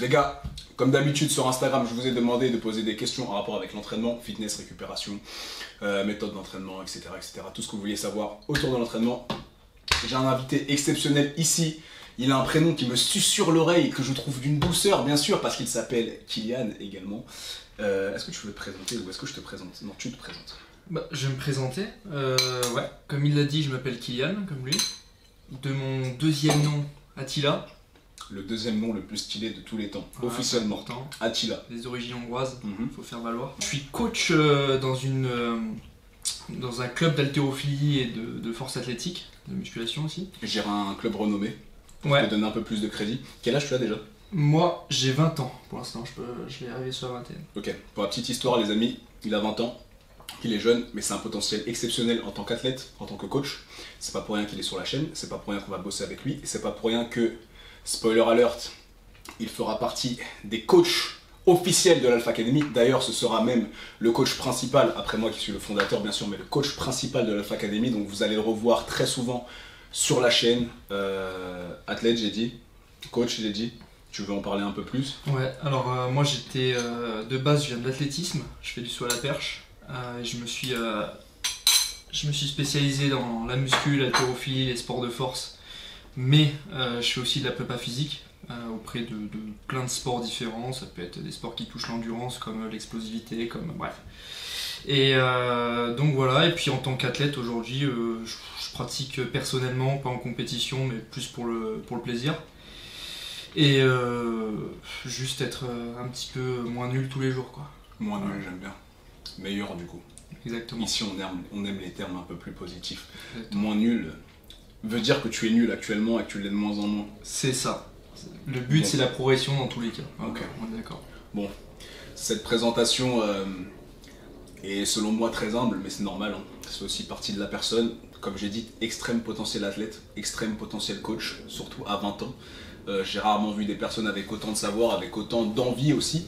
Les gars, comme d'habitude sur Instagram, je vous ai demandé de poser des questions en rapport avec l'entraînement, fitness, récupération, méthode d'entraînement, etc., etc. Tout ce que vous vouliez savoir autour de l'entraînement. J'ai un invité exceptionnel ici. Il a un prénom qui me suce sur l'oreille, que je trouve d'une douceur, bien sûr, parce qu'il s'appelle Kylian également. Est-ce que tu veux te présenter ou est-ce que je te présente? Non, tu te présentes. Bah, je vais me présenter. Ouais, comme il l'a dit, je m'appelle Kylian, comme lui. De mon deuxième nom, Attila. Le deuxième nom le plus stylé de tous les temps, Voilà, officiellement. important. Attila. Des origines hongroises, Mhm. faire valoir. Je suis coach dans un club d'haltérophilie et de force athlétique, de musculation aussi. J'ai un club renommé. Pour Ouais. te donner un peu plus de crédit. Quel âge tu as déjà? Moi, j'ai 20 ans pour l'instant, je vais arriver sur la vingtaine. Ok, pour la petite histoire les amis, il a 20 ans, il est jeune, mais c'est un potentiel exceptionnel en tant qu'athlète, en tant que coach. C'est pas pour rien qu'il est sur la chaîne, c'est pas pour rien qu'on va bosser avec lui, et c'est pas pour rien que, spoiler alert, il fera partie des coachs officiels de l'Alpha Academy. D'ailleurs, ce sera même le coach principal, après moi qui suis le fondateur bien sûr, mais le coach principal de l'Alpha Academy, donc vous allez le revoir très souvent sur la chaîne. Athlète, j'ai dit, coach, j'ai dit. Tu veux en parler un peu plus? Ouais, alors moi j'étais de base, je viens de l'athlétisme, je fais du saut à la perche. Et je me suis spécialisé dans la muscu, l'haltérophilie, les sports de force. Mais je fais aussi de la prépa physique auprès de plein de sports différents. Ça peut être des sports qui touchent l'endurance, comme l'explosivité, comme bref. Et donc voilà, et puis en tant qu'athlète aujourd'hui, je pratique personnellement, pas en compétition, mais plus pour le plaisir. Et juste être un petit peu moins nul tous les jours, quoi. Moins nul, j'aime bien. Meilleur du coup. Exactement. Ici on aime les termes un peu plus positifs. Exactement. Moins nul veut dire que tu es nul actuellement et que tu l'es de moins en moins. C'est ça. Le but, Bon. c'est la progression dans tous les cas. Ok. On est d'accord. Bon, cette présentation est selon moi très humble, mais c'est normal, hein. C'est aussi partie de la personne. Comme j'ai dit, extrême potentiel athlète, extrême potentiel coach, surtout à 20 ans. J'ai rarement vu des personnes avec autant de savoir, avec autant d'envie aussi.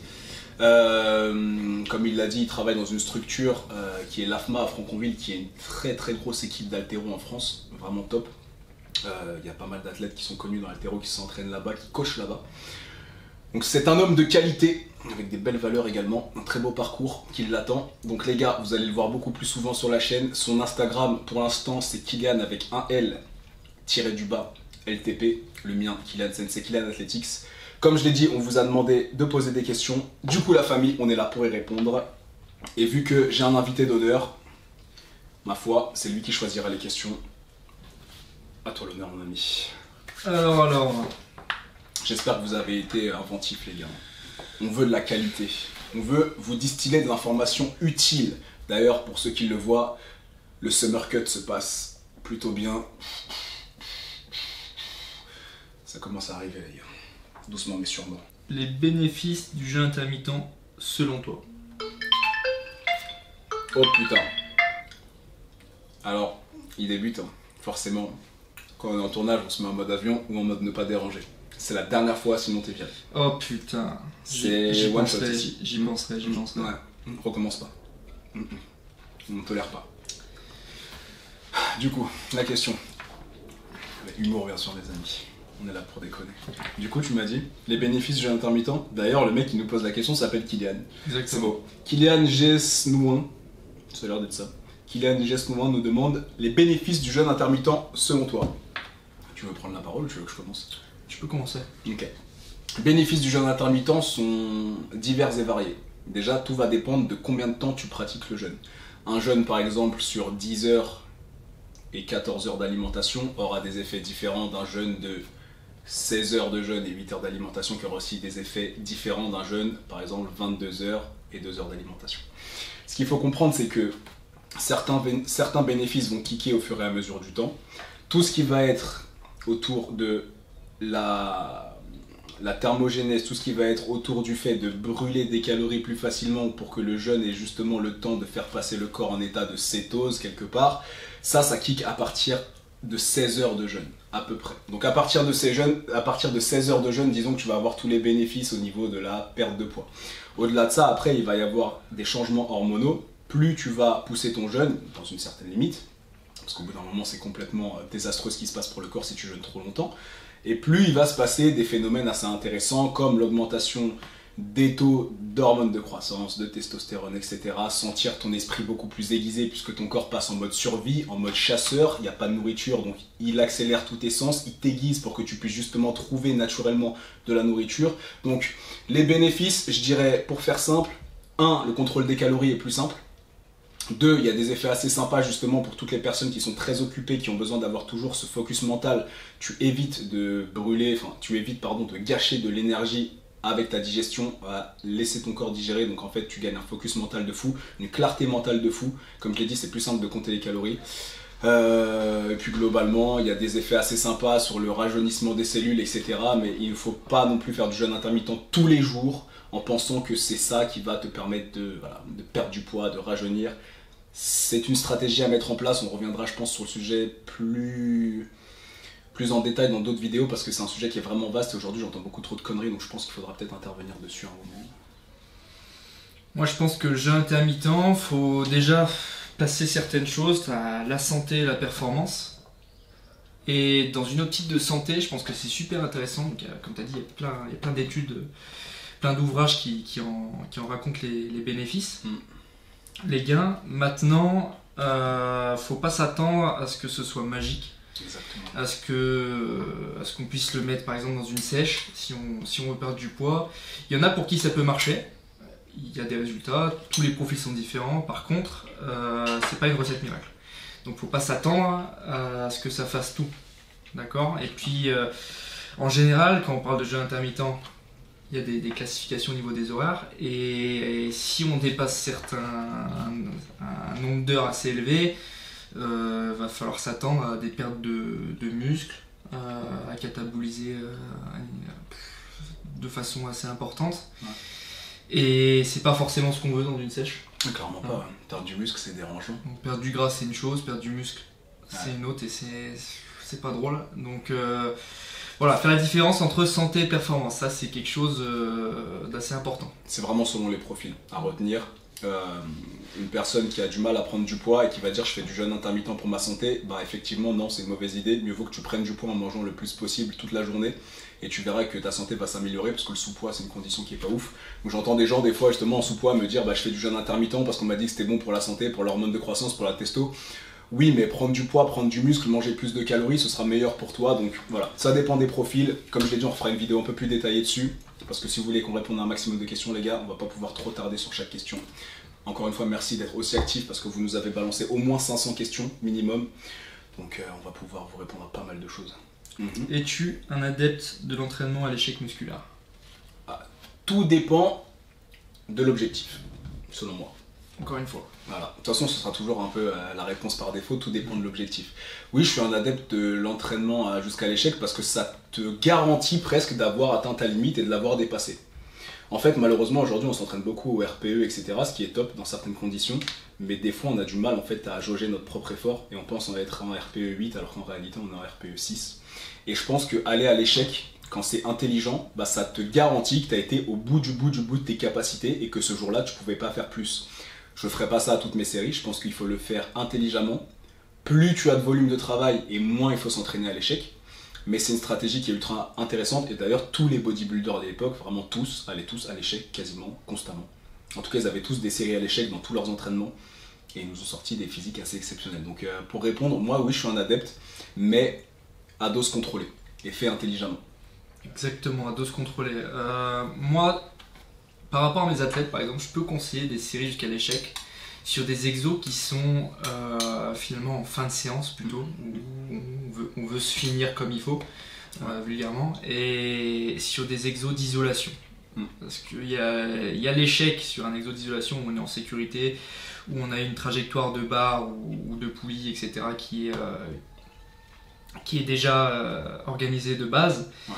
Comme il l'a dit, il travaille dans une structure qui est l'AFMA à Franconville, qui est une très très grosse équipe d'haltéro en France, vraiment top. Il y a pas mal d'athlètes qui sont connus dans l'haltéro, qui s'entraînent là-bas, qui coachent là-bas. Donc c'est un homme de qualité, avec des belles valeurs également, un très beau parcours qui l'attend. Donc les gars, vous allez le voir beaucoup plus souvent sur la chaîne. Son Instagram pour l'instant c'est Kylian avec un L tiré du bas LTP, le mien Kylian Sensei, Kylian Athletics. Comme je l'ai dit, on vous a demandé de poser des questions. Du coup, la famille, on est là pour y répondre. Et vu que j'ai un invité d'honneur, ma foi, c'est lui qui choisira les questions. À toi l'honneur, mon ami. Alors. J'espère que vous avez été inventifs, les gars. On veut de la qualité. On veut vous distiller de l'information utile. D'ailleurs, pour ceux qui le voient, le Summer Cut se passe plutôt bien. Ça commence à arriver, les gars. Doucement mais sûrement. Les bénéfices du jeûne intermittent, selon toi? Oh putain. Alors, il débute, hein. Forcément. Quand on est en tournage, on se met en mode avion ou en mode ne pas déranger. C'est la dernière fois, sinon t'es viré. Oh putain. C'est J'y one shot penserai, ici. j'y penserai. Ouais, recommence pas. On ne tolère pas. Du coup, la question. Avec humour, bien sûr, les amis. On est là pour déconner. Du coup, tu m'as dit, les bénéfices du jeûne intermittent. D'ailleurs, le mec qui nous pose la question s'appelle Kylian. C'est Exactement. beau. Kylian Gesnouin, ça a l'air d'être ça. Kylian Gesnouin nous demande les bénéfices du jeûne intermittent selon toi. Tu veux prendre la parole ou tu veux que je commence? Tu peux commencer. Ok. Les bénéfices du jeûne intermittent sont divers et variés. Déjà, tout va dépendre de combien de temps tu pratiques le jeûne. Un jeûne, par exemple, sur 10 heures et 14 heures d'alimentation aura des effets différents d'un jeûne de 16 heures de jeûne et 8 heures d'alimentation, qui aura aussi des effets différents d'un jeûne, par exemple 22 heures et 2 heures d'alimentation. Ce qu'il faut comprendre, c'est que certains bénéfices vont kicker au fur et à mesure du temps. Tout ce qui va être autour de la thermogénèse, tout ce qui va être autour du fait de brûler des calories plus facilement pour que le jeûne ait justement le temps de faire passer le corps en état de cétose quelque part, ça kick à partir de 16 heures de jeûne, à peu près. Donc à partir de 16 heures de jeûne, disons que tu vas avoir tous les bénéfices au niveau de la perte de poids. Au-delà de ça, après, il va y avoir des changements hormonaux. Plus tu vas pousser ton jeûne, dans une certaine limite, parce qu'au bout d'un moment, c'est complètement désastreux ce qui se passe pour le corps si tu jeûnes trop longtemps, Et plus il va se passer des phénomènes assez intéressants comme l'augmentation des taux d'hormones de croissance, de testostérone, etc. Sentir ton esprit beaucoup plus aiguisé puisque ton corps passe en mode survie, en mode chasseur, il n'y a pas de nourriture, donc il accélère tous tes sens, il t'aiguise pour que tu puisses justement trouver naturellement de la nourriture. Donc les bénéfices, je dirais, pour faire simple, 1, le contrôle des calories est plus simple. 2, il y a des effets assez sympas justement pour toutes les personnes qui sont très occupées, qui ont besoin d'avoir toujours ce focus mental. Tu évites de brûler, de gâcher de l'énergie avec ta digestion, à laisser ton corps digérer, donc en fait tu gagnes un focus mental de fou, une clarté mentale de fou. Comme je l'ai dit, c'est plus simple de compter les calories. Et puis globalement, il y a des effets assez sympas sur le rajeunissement des cellules, etc. Mais il ne faut pas non plus faire du jeûne intermittent tous les jours en pensant que c'est ça qui va te permettre de perdre du poids, de rajeunir. C'est une stratégie à mettre en place, on reviendra je pense sur le sujet plus en détail dans d'autres vidéos parce que c'est un sujet qui est vraiment vaste et aujourd'hui j'entends beaucoup trop de conneries donc je pense qu'il faudra peut-être intervenir dessus à un moment. Moi je pense que le jeûne intermittent, faut déjà placer certaines choses, la santé et la performance. Et dans une optique de santé, je pense que c'est super intéressant. Donc, comme tu as dit, il y a plein d'études, plein d'ouvrages qui en racontent les bénéfices, les gains. Maintenant, faut pas s'attendre à ce que ce soit magique. Exactement. À ce qu'on puisse le mettre par exemple dans une sèche si on veut perdre du poids. Il y en a pour qui ça peut marcher, il y a des résultats, tous les profils sont différents. Par contre, c'est pas une recette miracle. Donc faut pas s'attendre à ce que ça fasse tout. D'accord. Et puis en général, quand on parle de jeûne intermittent, il y a des classifications au niveau des horaires. Et si on dépasse un nombre d'heures assez élevé, va falloir s'attendre à des pertes de muscles, à cataboliser de façon assez importante. Ouais. Et c'est pas forcément ce qu'on veut dans une sèche. Clairement pas, ouais. Perdre du muscle c'est dérangeant. Donc, perdre du gras c'est une chose, perdre du muscle c'est une autre et c'est pas drôle. Donc voilà, faire la différence entre santé et performance, ça c'est quelque chose d'assez important. C'est vraiment selon les profils à retenir. Une personne qui a du mal à prendre du poids et qui va dire je fais du jeûne intermittent pour ma santé, bah effectivement non, c'est une mauvaise idée. Mieux vaut que tu prennes du poids en mangeant le plus possible toute la journée et tu verras que ta santé va s'améliorer parce que le sous-poids c'est une condition qui est pas ouf. Donc j'entends des gens des fois justement en sous-poids me dire bah je fais du jeûne intermittent parce qu'on m'a dit que c'était bon pour la santé, pour l'hormone de croissance, pour la testo. Oui, mais prendre du poids, prendre du muscle, manger plus de calories, ce sera meilleur pour toi. Donc voilà, ça dépend des profils. Comme je l'ai dit, on fera une vidéo un peu plus détaillée dessus. Parce que si vous voulez qu'on réponde à un maximum de questions, les gars, on va pas pouvoir trop tarder sur chaque question. Encore une fois, merci d'être aussi actifs parce que vous nous avez balancé au moins 500 questions minimum. Donc on va pouvoir vous répondre à pas mal de choses. Es-tu un adepte de l'entraînement à l'échec musculaire? Tout dépend de l'objectif, selon moi. Encore une fois. Voilà. De toute façon, ce sera toujours un peu la réponse par défaut, tout dépend de l'objectif. Oui, je suis un adepte de l'entraînement jusqu'à l'échec parce que ça te garantit presque d'avoir atteint ta limite et de l'avoir dépassée. En fait, malheureusement, aujourd'hui, on s'entraîne beaucoup au RPE, etc., ce qui est top dans certaines conditions, mais des fois, on a du mal en fait à jauger notre propre effort et on pense en être en RPE 8 alors qu'en réalité, on est en RPE 6. Et je pense qu'aller à l'échec, quand c'est intelligent, bah, ça te garantit que tu as été au bout de tes capacités et que ce jour-là, tu ne pouvais pas faire plus. Je ne ferai pas ça à toutes mes séries, je pense qu'il faut le faire intelligemment. Plus tu as de volume de travail et moins il faut s'entraîner à l'échec. Mais c'est une stratégie qui est ultra intéressante et d'ailleurs tous les bodybuilders de l'époque, vraiment tous, allaient tous à l'échec quasiment constamment. En tout cas, ils avaient tous des séries à l'échec dans tous leurs entraînements et ils nous ont sorti des physiques assez exceptionnels. Donc pour répondre, moi oui je suis un adepte, mais à dose contrôlée et fait intelligemment. Exactement, à dose contrôlée. Moi, par rapport à mes athlètes, par exemple, je peux conseiller des séries jusqu'à l'échec sur des exos qui sont finalement en fin de séance plutôt, où on veut se finir comme il faut, vulgairement, et sur des exos d'isolation. Parce qu'il y a l'échec sur un exo d'isolation où on est en sécurité, où on a une trajectoire de barre ou de poulie, etc., qui est déjà organisée de base. Ouais.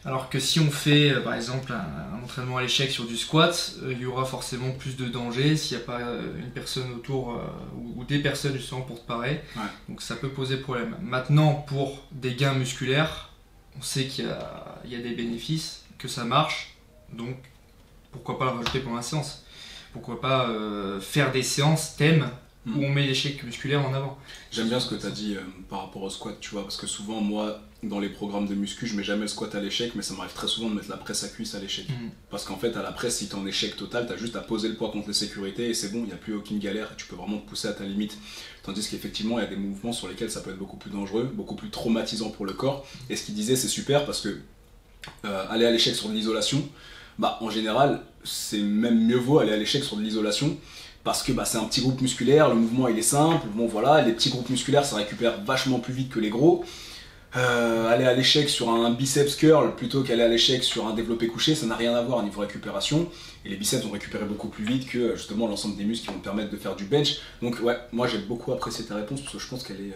Alors que si on fait par exemple un entraînement à l'échec sur du squat, il y aura forcément plus de danger s'il n'y a pas une personne autour ou des personnes justement pour te parer. Ouais. Donc ça peut poser problème. Maintenant, pour des gains musculaires, on sait qu'il y a des bénéfices, que ça marche, donc pourquoi pas le rajouter pendant la séance? Pourquoi pas faire des séances thèmes où on met l'échec musculaire en avant. J'aime bien ce que tu as dit par rapport au squat, tu vois, parce que souvent, moi, dans les programmes de muscu, je mets jamais le squat à l'échec, mais ça m'arrive très souvent de mettre la presse à cuisse à l'échec. Parce qu'en fait, à la presse, si tu es en échec total, tu as juste à poser le poids contre les sécurités et c'est bon, il n'y a plus aucune galère, tu peux vraiment te pousser à ta limite. Tandis qu'effectivement, il y a des mouvements sur lesquels ça peut être beaucoup plus dangereux, beaucoup plus traumatisant pour le corps. Et ce qu'il disait, c'est super parce que aller à l'échec sur de l'isolation, bah, en général, c'est même mieux vaut aller à l'échec sur de l'isolation. Parce que bah, c'est un petit groupe musculaire, le mouvement il est simple, bon voilà, les petits groupes musculaires ça récupère vachement plus vite que les gros. Aller à l'échec sur un biceps curl plutôt qu'aller à l'échec sur un développé couché, ça n'a rien à voir au niveau récupération. Et les biceps vont récupérer beaucoup plus vite que justement l'ensemble des muscles qui vont te permettre de faire du bench. Donc ouais, moi j'ai beaucoup apprécié ta réponse parce que je pense qu'elle est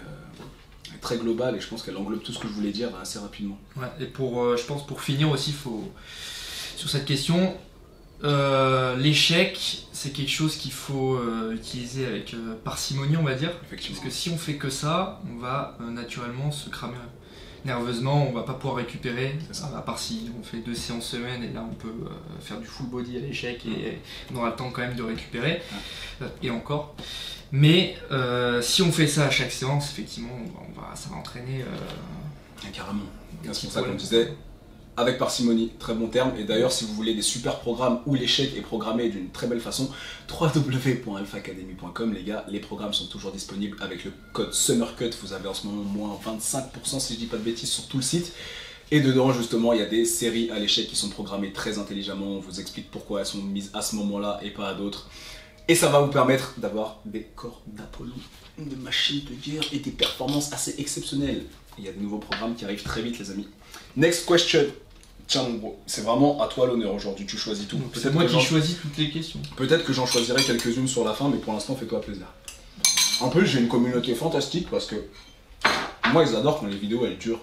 très globale et je pense qu'elle englobe tout ce que je voulais dire assez rapidement. Ouais, et je pense pour finir aussi, sur cette question, l'échec, c'est quelque chose qu'il faut utiliser avec parcimonie, on va dire. Parce que si on fait que ça, on va naturellement se cramer nerveusement, on va pas pouvoir récupérer. À part si on fait 2 séances semaine et là on peut faire du full body à l'échec et on aura le temps quand même de récupérer. Et encore. Mais si on fait ça à chaque séance, effectivement, ça va entraîner. Carrément. C'est pour ça qu'on disait. Avec parcimonie, très bon terme. Et d'ailleurs, si vous voulez des super programmes où l'échec est programmé d'une très belle façon, www.alphaacademy.com, les gars, les programmes sont toujours disponibles avec le code SUMMERCUT. Vous avez en ce moment moins 25% si je dis pas de bêtises sur tout le site. Et dedans, justement, il y a des séries à l'échec qui sont programmées très intelligemment. On vous explique pourquoi elles sont mises à ce moment-là et pas à d'autres. Et ça va vous permettre d'avoir des corps d'Apollon, des machines de guerre et des performances assez exceptionnelles. Il y a de nouveaux programmes qui arrivent très vite, les amis. Next question. Tiens mon gros, c'est vraiment à toi l'honneur aujourd'hui, tu choisis tout. C'est moi qui choisis toutes les questions. Peut-être que j'en choisirai quelques-unes sur la fin, mais pour l'instant fais-toi plaisir. En plus j'ai une communauté fantastique parce que moi ils adorent quand les vidéos elles durent.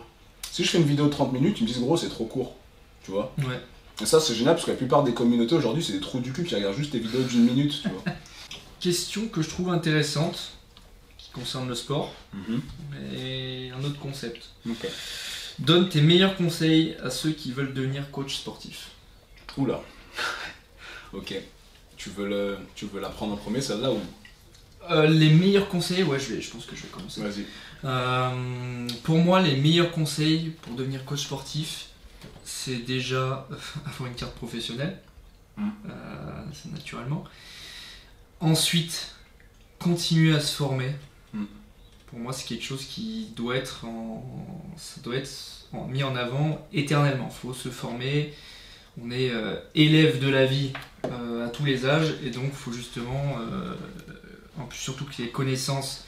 Si je fais une vidéo de 30 minutes, ils me disent gros c'est trop court, tu vois. Ouais. Et ça c'est génial parce que la plupart des communautés aujourd'hui c'est des trous du cul qui regardent juste des vidéos d'1 minute, tu vois. Question que je trouve intéressante, qui concerne le sport, et un autre concept. Ok. Donne tes meilleurs conseils à ceux qui veulent devenir coach sportif. Oula. Ok. Tu veux la prendre en premier celle-là ou les meilleurs conseils, ouais je pense que je vais commencer. Vas-y. Pour moi les meilleurs conseils pour devenir coach sportif, c'est déjà avoir une carte professionnelle, c'est naturellement. Ensuite, continuer à se former. Pour moi, c'est quelque chose qui doit être mis en avant éternellement. Il faut se former. On est élève de la vie à tous les âges et donc il faut justement, en plus, surtout que les connaissances,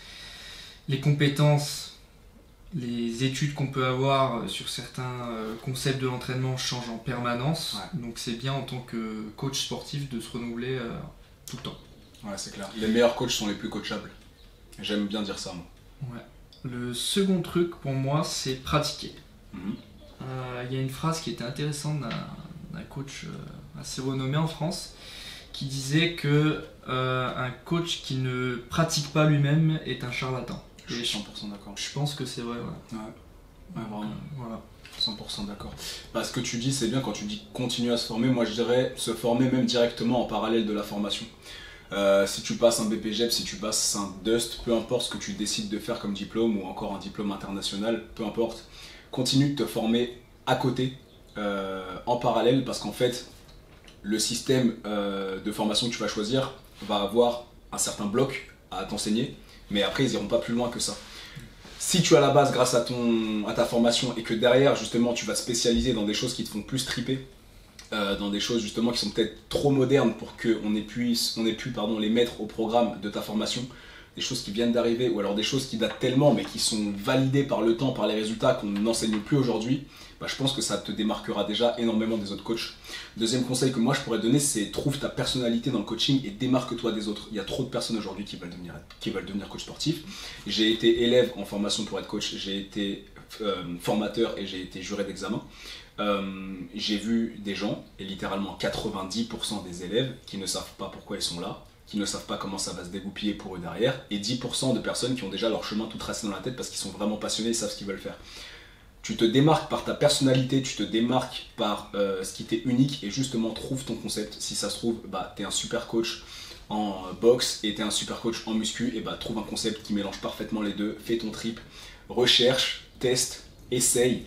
les compétences, les études qu'on peut avoir sur certains concepts de l'entraînement changent en permanence. Ouais. Donc c'est bien en tant que coach sportif de se renouveler tout le temps. Ouais, c'est clair. Les meilleurs coachs sont les plus coachables. J'aime bien dire ça, moi. Ouais. Le second truc pour moi, c'est pratiquer. Y a une phrase qui était intéressante d'un coach assez renommé en France qui disait que un coach qui ne pratique pas lui-même est un charlatan. Je suis 100% d'accord. Je pense que c'est vrai. Ouais, vraiment. Voilà. 100% d'accord. Bah, ce que tu dis, c'est bien quand tu dis continuer à se former. Moi, je dirais se former même directement en parallèle de la formation. Si tu passes un BPGEP, si tu passes un DUST, peu importe ce que tu décides de faire comme diplôme ou encore un diplôme international, peu importe, continue de te former à côté, en parallèle, parce qu'en fait, le système de formation que tu vas choisir va avoir un certain bloc à t'enseigner, mais après ils iront pas plus loin que ça. Si tu as la base grâce à ta formation et que derrière justement tu vas te spécialiser dans des choses qui te font plus triper, dans des choses justement qui sont peut-être trop modernes pour qu'on ait pu les mettre au programme de ta formation, des choses qui viennent d'arriver ou alors des choses qui datent tellement mais qui sont validées par le temps, par les résultats qu'on n'enseigne plus aujourd'hui, bah, je pense que ça te démarquera déjà énormément des autres coachs. Deuxième conseil que moi je pourrais donner, c'est trouve ta personnalité dans le coaching et démarque-toi des autres. Il y a trop de personnes aujourd'hui qui veulent devenir coach sportif. J'ai été élève en formation pour être coach, j'ai été formateur et j'ai été juré d'examen. J'ai vu des gens, et littéralement 90% des élèves, qui ne savent pas pourquoi ils sont là, qui ne savent pas comment ça va se dégoupiller pour eux derrière, et 10% de personnes qui ont déjà leur chemin tout tracé dans la tête parce qu'ils sont vraiment passionnés et savent ce qu'ils veulent faire. Tu te démarques par ta personnalité, tu te démarques par ce qui t'est unique et justement trouve ton concept. Si ça se trouve, bah, t'es un super coach en boxe et t'es un super coach en muscu, et bah trouve un concept qui mélange parfaitement les deux, fais ton trip, recherche, teste, essaye.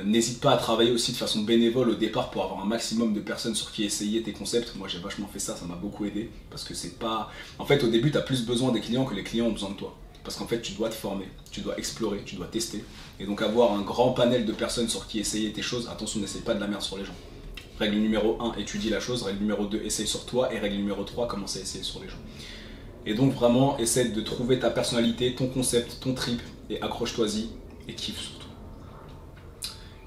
N'hésite pas à travailler aussi de façon bénévole au départ pour avoir un maximum de personnes sur qui essayer tes concepts. Moi j'ai vachement fait ça, ça m'a beaucoup aidé parce que c'est pas... En fait au début tu as plus besoin des clients que les clients ont besoin de toi. Parce qu'en fait tu dois te former, tu dois explorer, tu dois tester. Et donc avoir un grand panel de personnes sur qui essayer tes choses, attention n'essaye pas de la merde sur les gens. Règle numéro 1, étudie la chose. Règle numéro 2, essaye sur toi. Et règle numéro 3, commence à essayer sur les gens. Et donc vraiment essaie de trouver ta personnalité, ton concept, ton trip et accroche-toi-y et kiffe surtout.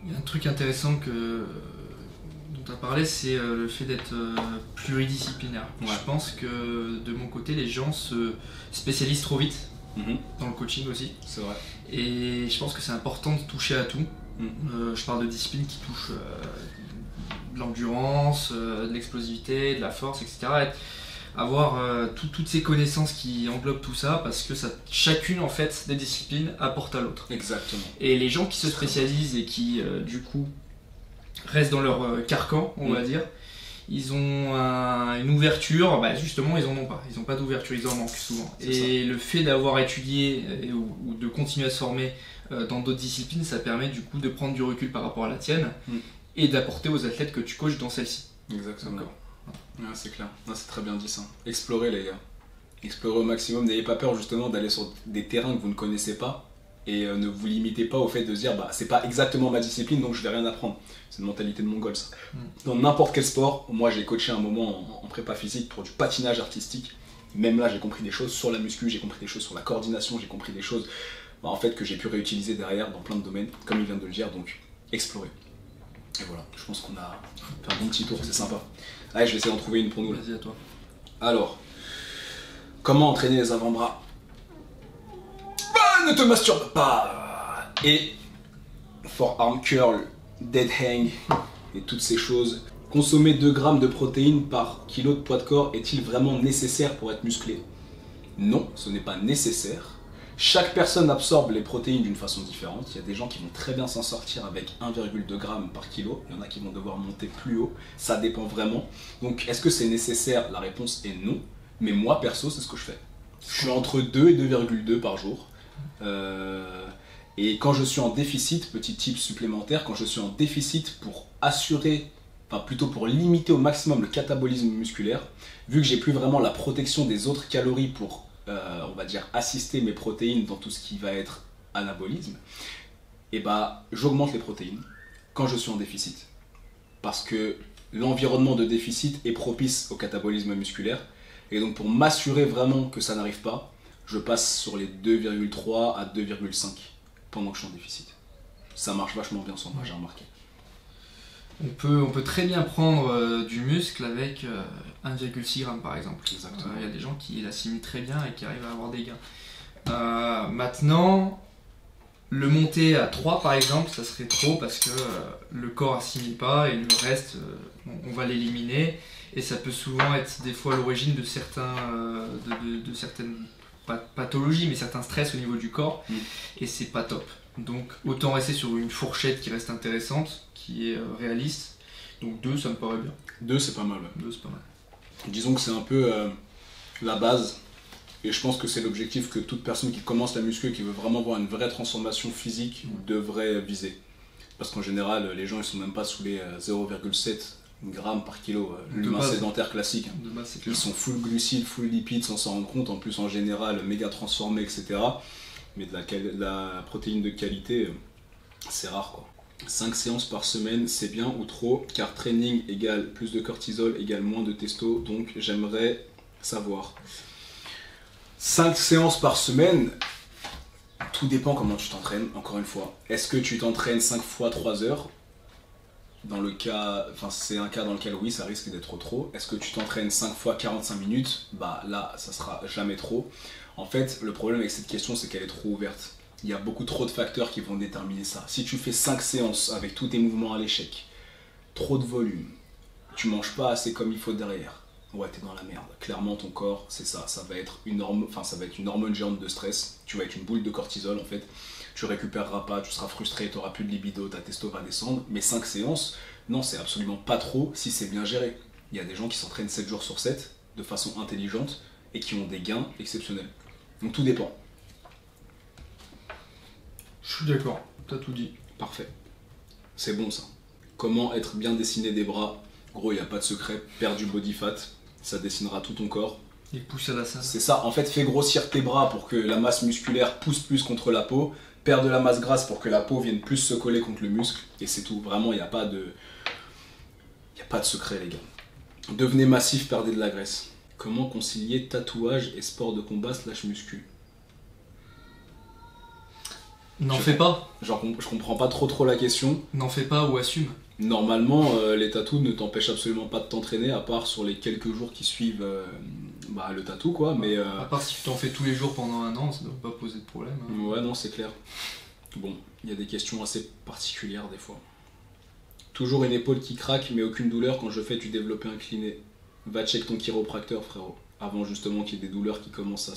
Il y a un truc intéressant dont tu as parlé, c'est le fait d'être pluridisciplinaire. Ouais. Je pense que de mon côté, les gens se spécialisent trop vite, dans le coaching aussi. C'est vrai. Et je pense que c'est important de toucher à tout. Je parle de disciplines qui touchent de l'endurance, de l'explosivité, de la force, etc. Avoir toutes ces connaissances qui englobent tout ça, parce que chacune en fait des disciplines apporte à l'autre. Exactement. Et les gens qui se spécialisent et qui du coup restent dans leur carcan, on va dire, ils ont une ouverture, justement ils en ont pas. Ils n'ont pas d'ouverture, ils en manquent souvent. Et le fait d'avoir étudié ou de continuer à se former dans d'autres disciplines, ça permet du coup de prendre du recul par rapport à la tienne et d'apporter aux athlètes que tu coaches dans celle-ci. Exactement. Ouais, c'est clair, c'est très bien dit ça. Explorez les gars, explorez au maximum, n'ayez pas peur justement d'aller sur des terrains que vous ne connaissez pas et ne vous limitez pas au fait de se dire c'est pas exactement ma discipline donc je vais rien apprendre. C'est une mentalité de mongol ça. Dans n'importe quel sport, moi j'ai coaché un moment en prépa physique pour du patinage artistique, même là j'ai compris des choses sur la muscu, j'ai compris des choses sur la coordination, j'ai compris des choses en fait que j'ai pu réutiliser derrière dans plein de domaines, comme il vient de le dire, donc explorez. Et voilà, je pense qu'on a fait un bon petit tour, c'est sympa. Allez, je vais essayer d'en trouver une pour nous. Vas-y à toi. Alors, comment entraîner les avant-bras? Ne te masturbe pas. Et forearm curl, dead hang et toutes ces choses. Consommer 2 grammes de protéines par kilo de poids de corps est-il vraiment nécessaire pour être musclé? Non, ce n'est pas nécessaire. Chaque personne absorbe les protéines d'une façon différente. Il y a des gens qui vont très bien s'en sortir avec 1,2 g par kilo. Il y en a qui vont devoir monter plus haut. Ça dépend vraiment. Donc, est-ce que c'est nécessaire? La réponse est non. Mais moi, perso, c'est ce que je fais. Je suis entre 2 et 2,2 par jour. Et quand je suis en déficit, petit tip supplémentaire, quand je suis en déficit pour assurer, enfin plutôt pour limiter au maximum le catabolisme musculaire, vu que j'ai plus vraiment la protection des autres calories pour on va dire assister mes protéines dans tout ce qui va être anabolisme, et j'augmente les protéines quand je suis en déficit. Parce que l'environnement de déficit est propice au catabolisme musculaire. Et donc pour m'assurer vraiment que ça n'arrive pas, je passe sur les 2,3 à 2,5 pendant que je suis en déficit. Ça marche vachement bien sur moi, j'ai remarqué. On peut très bien prendre du muscle avec 1,6 g par exemple. Exactement. Il y a des gens qui l'assimilent très bien et qui arrivent à avoir des gains. Maintenant, le monter à 3 par exemple, ça serait trop parce que le corps assimile pas et le reste, on va l'éliminer. Et ça peut souvent être des fois l'origine de certaines pathologies, mais certains stress au niveau du corps. Et c'est pas top. Donc autant rester sur une fourchette qui reste intéressante, qui est réaliste. Donc 2, ça me paraît bien. 2, c'est pas mal. 2, c'est pas mal. Disons que c'est un peu la base. Et je pense que c'est l'objectif que toute personne qui commence la muscu et qui veut vraiment voir une vraie transformation physique devrait viser. Parce qu'en général, les gens ils sont même pas sous les 0,7 grammes par kilo. L'humain sédentaire classique. De base, c'est clair. Ils sont full glucides, full lipides sans s'en rendre compte. En plus, en général, méga transformés, etc. Mais de la protéine de qualité, c'est rare quoi. 5 séances par semaine, c'est bien ou trop? Car training égale plus de cortisol égale moins de testo, donc j'aimerais savoir. 5 séances par semaine, tout dépend comment tu t'entraînes, encore une fois. Est-ce que tu t'entraînes 5 fois 3 heures? Dans le cas, c'est un cas dans lequel oui, ça risque d'être trop. Est-ce que tu t'entraînes 5 fois 45 minutes? Là, ça sera jamais trop. En fait, le problème avec cette question, c'est qu'elle est trop ouverte. Il y a beaucoup trop de facteurs qui vont déterminer ça. Si tu fais 5 séances avec tous tes mouvements à l'échec, trop de volume, tu manges pas assez comme il faut derrière, ouais, t'es dans la merde. Clairement, ton corps, c'est ça. Ça va être une hormone géante de stress. Tu vas être une boule de cortisol, en fait. Tu récupéreras pas, tu seras frustré, tu n'auras plus de libido, ta testo va descendre. Mais 5 séances, non, c'est absolument pas trop si c'est bien géré. Il y a des gens qui s'entraînent 7 jours sur 7 de façon intelligente et qui ont des gains exceptionnels. Donc tout dépend. Je suis d'accord, t'as tout dit. Parfait. C'est bon ça. Comment être bien dessiné des bras? Gros, il n'y a pas de secret. Perds du body fat, ça dessinera tout ton corps. Et pousse à la salle. C'est ça. En fait, fais grossir tes bras pour que la masse musculaire pousse plus contre la peau. Perds de la masse grasse pour que la peau vienne plus se coller contre le muscle. Et c'est tout. Vraiment, il n'y a pas de... secret, les gars. Devenez massif, perdez de la graisse. Comment concilier tatouage et sport de combat / muscu? N'en fais pas. Genre, je comprends pas trop la question. N'en fais pas ou assume. Normalement, les tatous ne t'empêchent absolument pas de t'entraîner, à part sur les quelques jours qui suivent le tatou, quoi. Mais, à part si tu t'en fais tous les jours pendant un an, ça ne doit pas poser de problème. Hein. Ouais, non, c'est clair. Bon, il y a des questions assez particulières des fois. Toujours une épaule qui craque, mais aucune douleur quand je fais du développé incliné. Va check ton chiropracteur, frérot. Avant justement qu'il y ait des douleurs qui commencent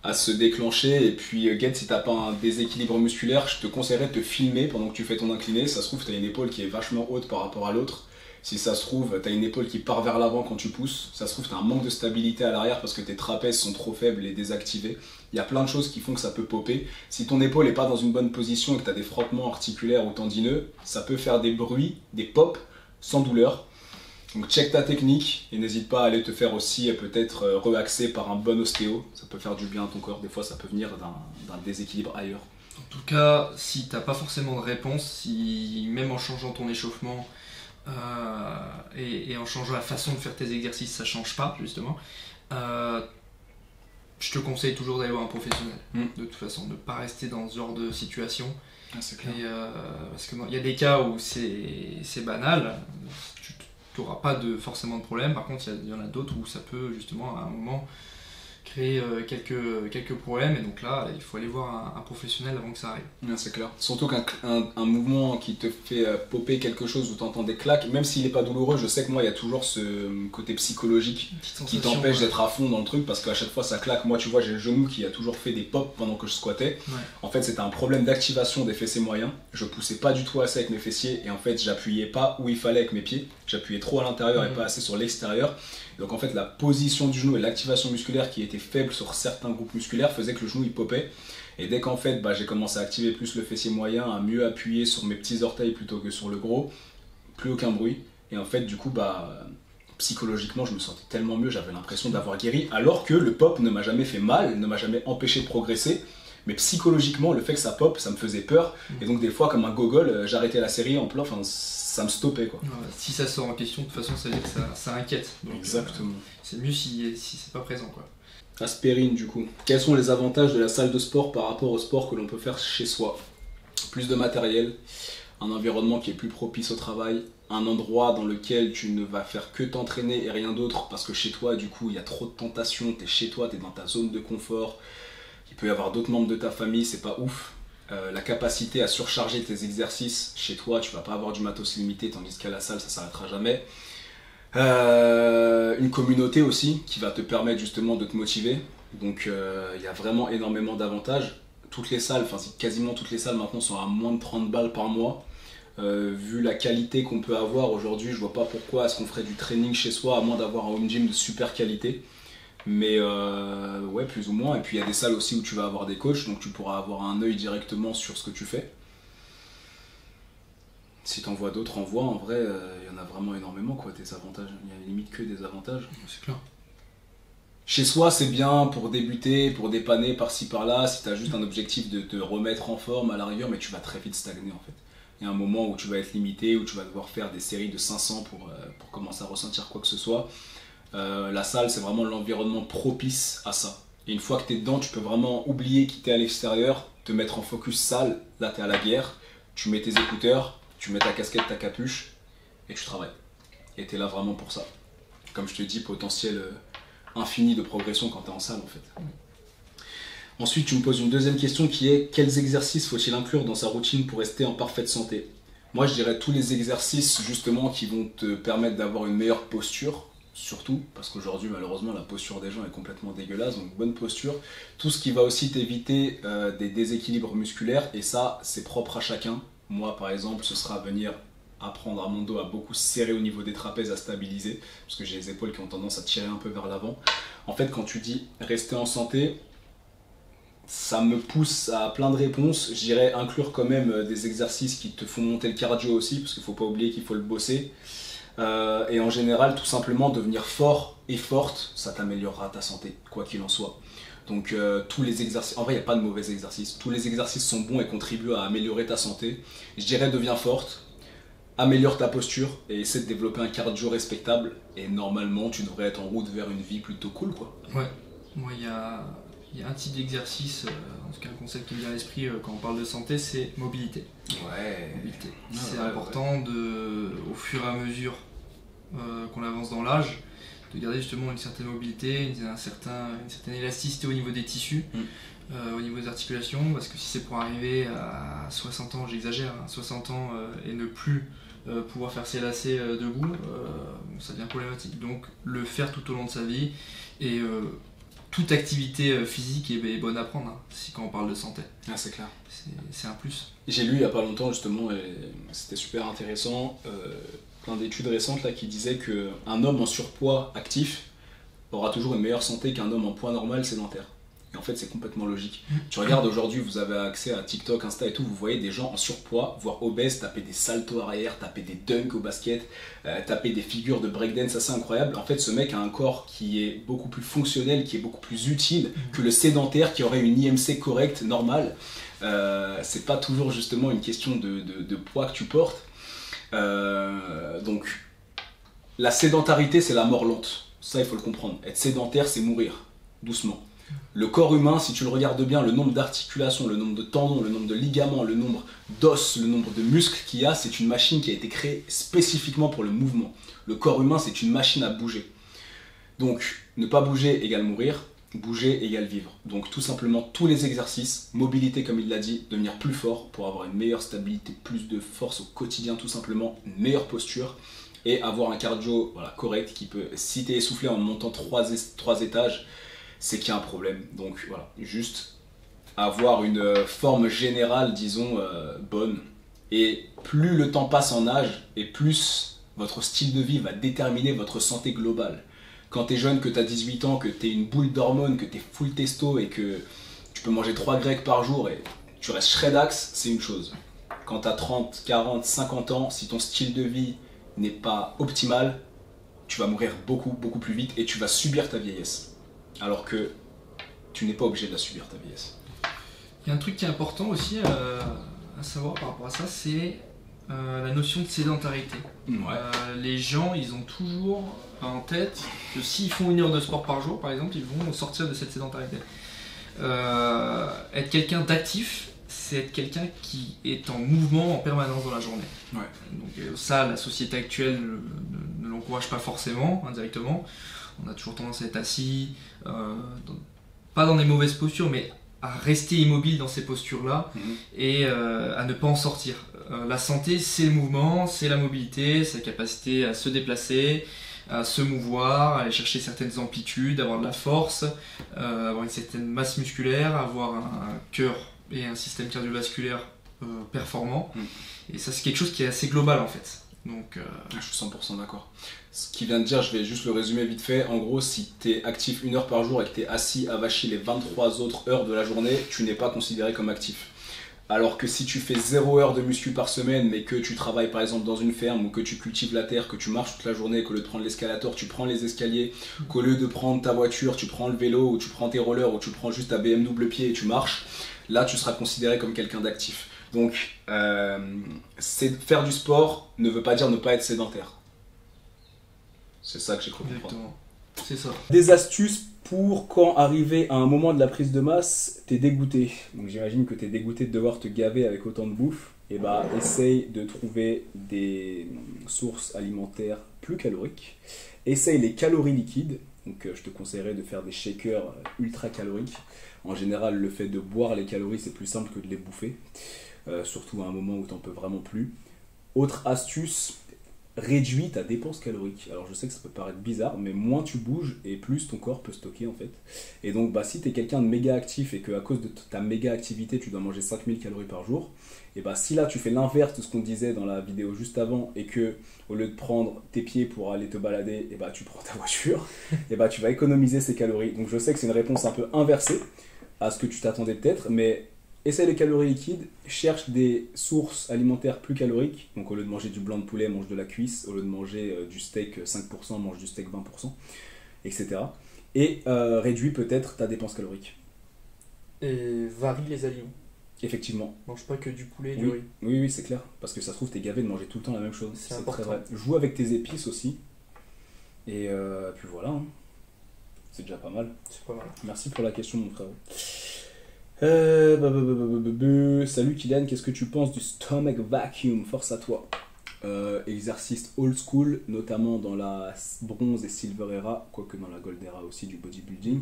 à se déclencher. Et puis, Get, si t'as pas un déséquilibre musculaire, je te conseillerais de te filmer pendant que tu fais ton incliné. Ça se trouve, t'as une épaule qui est vachement haute par rapport à l'autre. Si ça se trouve, t'as une épaule qui part vers l'avant quand tu pousses. Ça se trouve, t'as un manque de stabilité à l'arrière parce que tes trapèzes sont trop faibles et désactivés. Il y a plein de choses qui font que ça peut popper. Si ton épaule n'est pas dans une bonne position et que t'as des frottements articulaires ou tendineux, ça peut faire des bruits, des pops, sans douleur. Donc check ta technique et n'hésite pas à aller te faire aussi peut-être relaxer par un bon ostéo. Ça peut faire du bien à ton corps. Des fois, ça peut venir d'un déséquilibre ailleurs. En tout cas, si t'as pas forcément de réponse, si même en changeant ton échauffement et en changeant la façon de faire tes exercices, ça change pas justement, je te conseille toujours d'aller voir un professionnel. De toute façon, de ne pas rester dans ce genre de situation. Ah, c'est clair. Parce qu'il y a des cas où c'est banal, tu n'auras pas forcément de problème. Par contre, il y en a d'autres où ça peut justement à un moment créer quelques problèmes. Et donc là, il faut aller voir un professionnel avant que ça arrive. Ah, c'est clair. Surtout qu'un mouvement qui te fait popper quelque chose où tu entends des claques, même s'il n'est pas douloureux, je sais que moi, il y a toujours ce côté psychologique qui t'empêche d'être à fond dans le truc parce qu'à chaque fois, ça claque. Moi, tu vois, j'ai le genou qui a toujours fait des pops pendant que je squattais. Ouais. En fait, c'était un problème d'activation des fessiers moyens. Je poussais pas du tout assez avec mes fessiers et en fait, j'appuyais pas où il fallait avec mes pieds. J'appuyais trop à l'intérieur et pas assez sur l'extérieur. Donc en fait, la position du genou et l'activation musculaire qui était faible sur certains groupes musculaires faisait que le genou il popait. Et dès qu'en fait j'ai commencé à activer plus le fessier moyen, à mieux appuyer sur mes petits orteils plutôt que sur le gros, plus aucun bruit. Et en fait du coup psychologiquement je me sentais tellement mieux, j'avais l'impression d'avoir guéri, alors que le pop ne m'a jamais fait mal, ne m'a jamais empêché de progresser. Mais psychologiquement, le fait que ça pop, ça me faisait peur. Et donc des fois, comme un gogol, j'arrêtais la série en plein, ça me stoppait, quoi. Si ça sort en question, de toute façon, ça veut dire que ça inquiète. Donc, exactement. C'est mieux si c'est pas présent, quoi. Aspirine, du coup. Quels sont les avantages de la salle de sport par rapport au sport que l'on peut faire chez soi? Plus de matériel, un environnement qui est plus propice au travail, un endroit dans lequel tu ne vas faire que t'entraîner et rien d'autre, parce que chez toi, du coup, il y a trop de tentations, t'es chez toi, t'es dans ta zone de confort. Il peut y avoir d'autres membres de ta famille, c'est pas ouf. La capacité à surcharger tes exercices chez toi, tu vas pas avoir du matos limité, tandis qu'à la salle, ça s'arrêtera jamais. Une communauté aussi qui va te permettre justement de te motiver. Donc il y a vraiment énormément d'avantages. Toutes les salles, enfin quasiment toutes les salles maintenant sont à moins de 30 balles par mois. Vu la qualité qu'on peut avoir aujourd'hui, je vois pas pourquoi est-ce qu'on ferait du training chez soi à moins d'avoir un home gym de super qualité. Mais ouais, plus ou moins. Et puis il y a des salles aussi où tu vas avoir des coachs, donc tu pourras avoir un œil directement sur ce que tu fais. Si t'en vois d'autres en voie, en vrai, il y en a vraiment énormément, quoi, des avantages. Il y a limite que des avantages. C'est clair. Chez soi, c'est bien pour débuter, pour dépanner par-ci par-là, si t'as juste un objectif de te remettre en forme à la rigueur, mais tu vas très vite stagner en fait. Il y a un moment où tu vas être limité, où tu vas devoir faire des séries de 500 pour commencer à ressentir quoi que ce soit. La salle, c'est vraiment l'environnement propice à ça. Et une fois que tu es dedans, tu peux vraiment oublier qui t'es à l'extérieur, te mettre en focus salle. Là, tu es à la guerre, tu mets tes écouteurs, tu mets ta casquette, ta capuche, et tu travailles. Et tu es là vraiment pour ça. Comme je te dis, potentiel infini de progression quand tu es en salle, en fait. Ensuite, tu me poses une deuxième question qui est: quels exercices faut-il inclure dans sa routine pour rester en parfaite santé? Moi, je dirais tous les exercices, justement, qui vont te permettre d'avoir une meilleure posture. Surtout, parce qu'aujourd'hui, malheureusement, la posture des gens est complètement dégueulasse, donc bonne posture. Tout ce qui va aussi t'éviter des déséquilibres musculaires, et ça, c'est propre à chacun. Moi, par exemple, ce sera venir apprendre à mon dos à beaucoup serrer au niveau des trapèzes, à stabiliser, parce que j'ai les épaules qui ont tendance à tirer un peu vers l'avant. En fait, quand tu dis rester en santé, ça me pousse à plein de réponses. Je dirais inclure quand même des exercices qui te font monter le cardio aussi, parce qu'il ne faut pas oublier qu'il faut le bosser. Et en général, tout simplement, devenir fort et forte, ça t'améliorera ta santé, quoi qu'il en soit. Donc tous les exercices, en vrai il n'y a pas de mauvais exercices, tous les exercices sont bons et contribuent à améliorer ta santé. Je dirais deviens forte, améliore ta posture et essaie de développer un cardio respectable et normalement tu devrais être en route vers une vie plutôt cool quoi. Ouais, moi il y a un type d'exercice, en tout cas un concept qui me vient à l'esprit quand on parle de santé, c'est mobilité. Ouais. Mobilité. C'est important au fur et à mesure qu'on avance dans l'âge, de garder justement une certaine mobilité, une certaine élasticité au niveau des tissus, au niveau des articulations, parce que si c'est pour arriver à 60 ans, j'exagère, 60 ans et ne plus pouvoir faire ses lacets debout, ça devient problématique. Donc le faire tout au long de sa vie, et toute activité physique est bonne à prendre, quand on parle de santé. Ah, c'est clair. C'est un plus. J'ai lu il n'y a pas longtemps justement, et c'était super intéressant, plein d'études récentes là, qui disaient qu'un homme en surpoids actif aura toujours une meilleure santé qu'un homme en poids normal sédentaire. Et en fait c'est complètement logique. Tu regardes aujourd'hui, vous avez accès à TikTok, Insta et tout, vous voyez des gens en surpoids, voire obèses, taper des saltos arrière, taper des dunks au basket, taper des figures de breakdance assez incroyables. En fait ce mec a un corps qui est beaucoup plus fonctionnel, qui est beaucoup plus utile que le sédentaire qui aurait une IMC correcte, normale. C'est pas toujours justement une question de poids que tu portes. Donc la sédentarité c'est la mort lente, ça il faut le comprendre. Être sédentaire c'est mourir doucement. Le corps humain, si tu le regardes bien, le nombre d'articulations, le nombre de tendons, le nombre de ligaments, le nombre d'os, le nombre de muscles qu'il y a, c'est une machine qui a été créée spécifiquement pour le mouvement. Le corps humain c'est une machine à bouger. Donc ne pas bouger égale mourir, bouger égale vivre. Donc tout simplement tous les exercices, mobilité comme il l'a dit, devenir plus fort pour avoir une meilleure stabilité, plus de force au quotidien tout simplement, une meilleure posture et avoir un cardio correct qui peut, si tu es essoufflé en montant 3 étages, c'est qu'il y a un problème. Donc voilà, juste avoir une forme générale disons bonne, et plus le temps passe en âge et plus votre style de vie va déterminer votre santé globale. Quand t'es jeune, que t'as 18 ans, que t'es une boule d'hormones, que t'es full testo et que tu peux manger 3 grecs par jour et tu restes shredax, c'est une chose. Quand t'as 30, 40, 50 ans, si ton style de vie n'est pas optimal, tu vas mourir beaucoup plus vite et tu vas subir ta vieillesse. Alors que tu n'es pas obligé de la subir ta vieillesse. Il y a un truc qui est important aussi à savoir par rapport à ça, c'est la notion de sédentarité. Les gens, ils ont toujours en tête que s'ils font 1 heure de sport par jour, par exemple, ils vont sortir de cette sédentarité. Être quelqu'un d'actif, c'est être quelqu'un qui est en mouvement en permanence dans la journée. Donc ça, la société actuelle ne l'encourage pas forcément, indirectement. On a toujours tendance à être assis, pas dans des mauvaises postures, mais à rester immobile dans ces postures-là et à ne pas en sortir. La santé, c'est le mouvement, c'est la mobilité, c'est la capacité à se déplacer, à se mouvoir, à aller chercher certaines amplitudes, avoir de la force, avoir une certaine masse musculaire, avoir un cœur et un système cardiovasculaire performant. Et ça, c'est quelque chose qui est assez global en fait. Donc, je suis 100% d'accord. Ce qu'il vient de dire, je vais juste le résumer vite fait. En gros, si tu es actif 1 heure par jour et que tu es assis avachi les 23 autres heures de la journée, tu n'es pas considéré comme actif. Alors que si tu fais 0 heure de muscu par semaine, mais que tu travailles par exemple dans une ferme ou que tu cultives la terre, que tu marches toute la journée, qu'au lieu de prendre l'escalator, tu prends les escaliers, qu'au lieu de prendre ta voiture, tu prends le vélo ou tu prends tes rollers ou tu prends juste ta BM double pied et tu marches, là tu seras considéré comme quelqu'un d'actif. Donc, faire du sport ne veut pas dire ne pas être sédentaire. C'est ça que j'ai cru comprendre. exactement. C'est ça. Des astuces pour quand arrivé à un moment de la prise de masse, t'es dégoûté. Donc j'imagine que t'es dégoûté de devoir te gaver avec autant de bouffe. Et bah essaye de trouver des sources alimentaires plus caloriques. Essaye les calories liquides. Donc je te conseillerais de faire des shakers ultra caloriques. En général, le fait de boire les calories, c'est plus simple que de les bouffer. Surtout à un moment où t'en peux vraiment plus. Autre astuce, réduit ta dépense calorique. Alors je sais que ça peut paraître bizarre, mais moins tu bouges et plus ton corps peut stocker en fait. Et donc bah, si tu es quelqu'un de méga actif et qu'à cause de ta méga activité tu dois manger 5000 calories par jour, et bah si là tu fais l'inverse de ce qu'on disait dans la vidéo juste avant et que au lieu de prendre tes pieds pour aller te balader, et bah tu prends ta voiture, et bah tu vas économiser ces calories. Donc je sais que c'est une réponse un peu inversée à ce que tu t'attendais peut-être, mais essaie les calories liquides, cherche des sources alimentaires plus caloriques. Donc au lieu de manger du blanc de poulet, mange de la cuisse. Au lieu de manger du steak 5%, mange du steak 20%, etc. Et réduis peut-être ta dépense calorique. Et varie les aliments. Effectivement. Mange pas que du poulet et Oui. du riz. Oui, c'est clair. Parce que ça se trouve, t'es gavé de manger tout le temps la même chose. C'est important. très vrai. Joue avec tes épices aussi. Et puis voilà. Hein. C'est déjà pas mal. C'est pas mal. Merci pour la question, mon frère. Salut Kylian, qu'est-ce que tu penses du stomach vacuum? Force à toi. Exercice old school, notamment dans la bronze et silver era, quoique dans la gold era aussi du bodybuilding.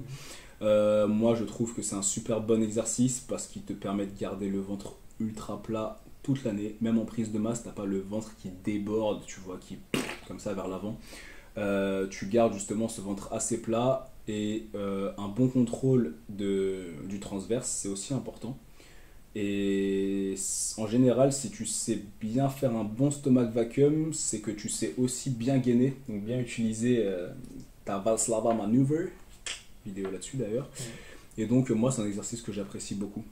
Moi je trouve que c'est un super bon exercice parce qu'il te permet de garder le ventre ultra plat toute l'année. Même en prise de masse, t'as pas le ventre qui déborde, tu vois, qui comme ça vers l'avant. Tu gardes justement ce ventre assez plat. Et un bon contrôle du transverse, c'est aussi important. Et en général, si tu sais bien faire un bon stomach vacuum, c'est que tu sais aussi bien gainer, donc bien utiliser ta Valsalva maneuver, vidéo là-dessus d'ailleurs. Et donc moi, c'est un exercice que j'apprécie beaucoup.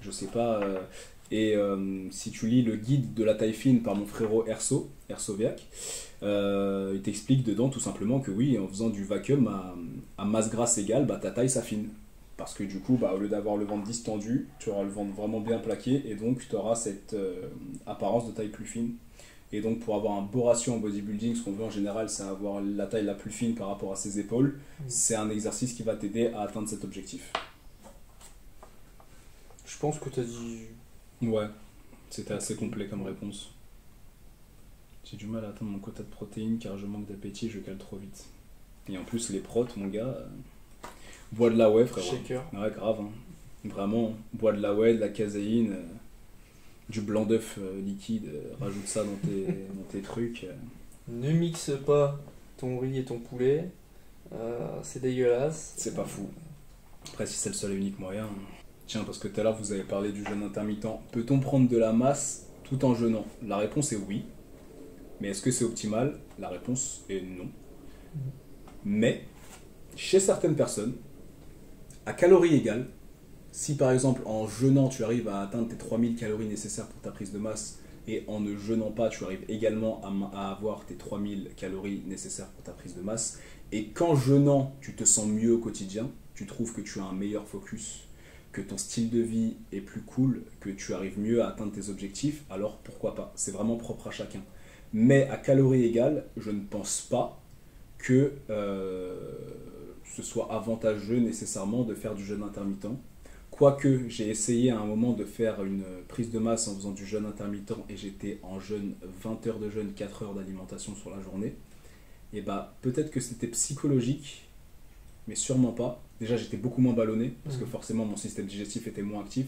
Je sais pas... si tu lis le guide de la taille fine par mon frérot Ersoviac, il t'explique dedans tout simplement que oui, en faisant du vacuum à masse grasse égale, bah, ta taille s'affine. Parce que du coup, bah, au lieu d'avoir le ventre distendu, tu auras le ventre vraiment bien plaqué et donc tu auras cette apparence de taille plus fine. Et donc pour avoir un beau ratio en bodybuilding, ce qu'on veut en général, c'est avoir la taille la plus fine par rapport à ses épaules. C'est un exercice qui va t'aider à atteindre cet objectif. Je pense que tu as dit... Ouais, c'était assez complet comme réponse. J'ai du mal à atteindre mon quota de protéines car je manque d'appétit, je cale trop vite. Et en plus, les protes, mon gars, bois de la whey, frère. Shaker. Ouais, grave. Hein. Vraiment, bois de la whey, de la caséine, du blanc d'œuf liquide, rajoute ça dans tes trucs. Ne mixe pas ton riz et ton poulet, c'est dégueulasse. C'est pas fou. Après, si c'est le seul et unique moyen. Tiens, parce que tout à l'heure, vous avez parlé du jeûne intermittent. Peut-on prendre de la masse tout en jeûnant? La réponse est oui. Mais est-ce que c'est optimal? La réponse est non. Mais, chez certaines personnes, à calories égales, si par exemple en jeûnant tu arrives à atteindre tes 3000 calories nécessaires pour ta prise de masse et en ne jeûnant pas tu arrives également à avoir tes 3000 calories nécessaires pour ta prise de masse et qu'en jeûnant tu te sens mieux au quotidien, tu trouves que tu as un meilleur focus, que ton style de vie est plus cool, que tu arrives mieux à atteindre tes objectifs, alors pourquoi pas? C'est vraiment propre à chacun. Mais à calories égales, je ne pense pas que ce soit avantageux nécessairement de faire du jeûne intermittent. Quoique j'ai essayé à un moment de faire une prise de masse en faisant du jeûne intermittent et j'étais en jeûne 20 heures de jeûne, 4 heures d'alimentation sur la journée. Et bah peut-être que c'était psychologique, mais sûrement pas. Déjà j'étais beaucoup moins ballonné parce que forcément mon système digestif était moins actif.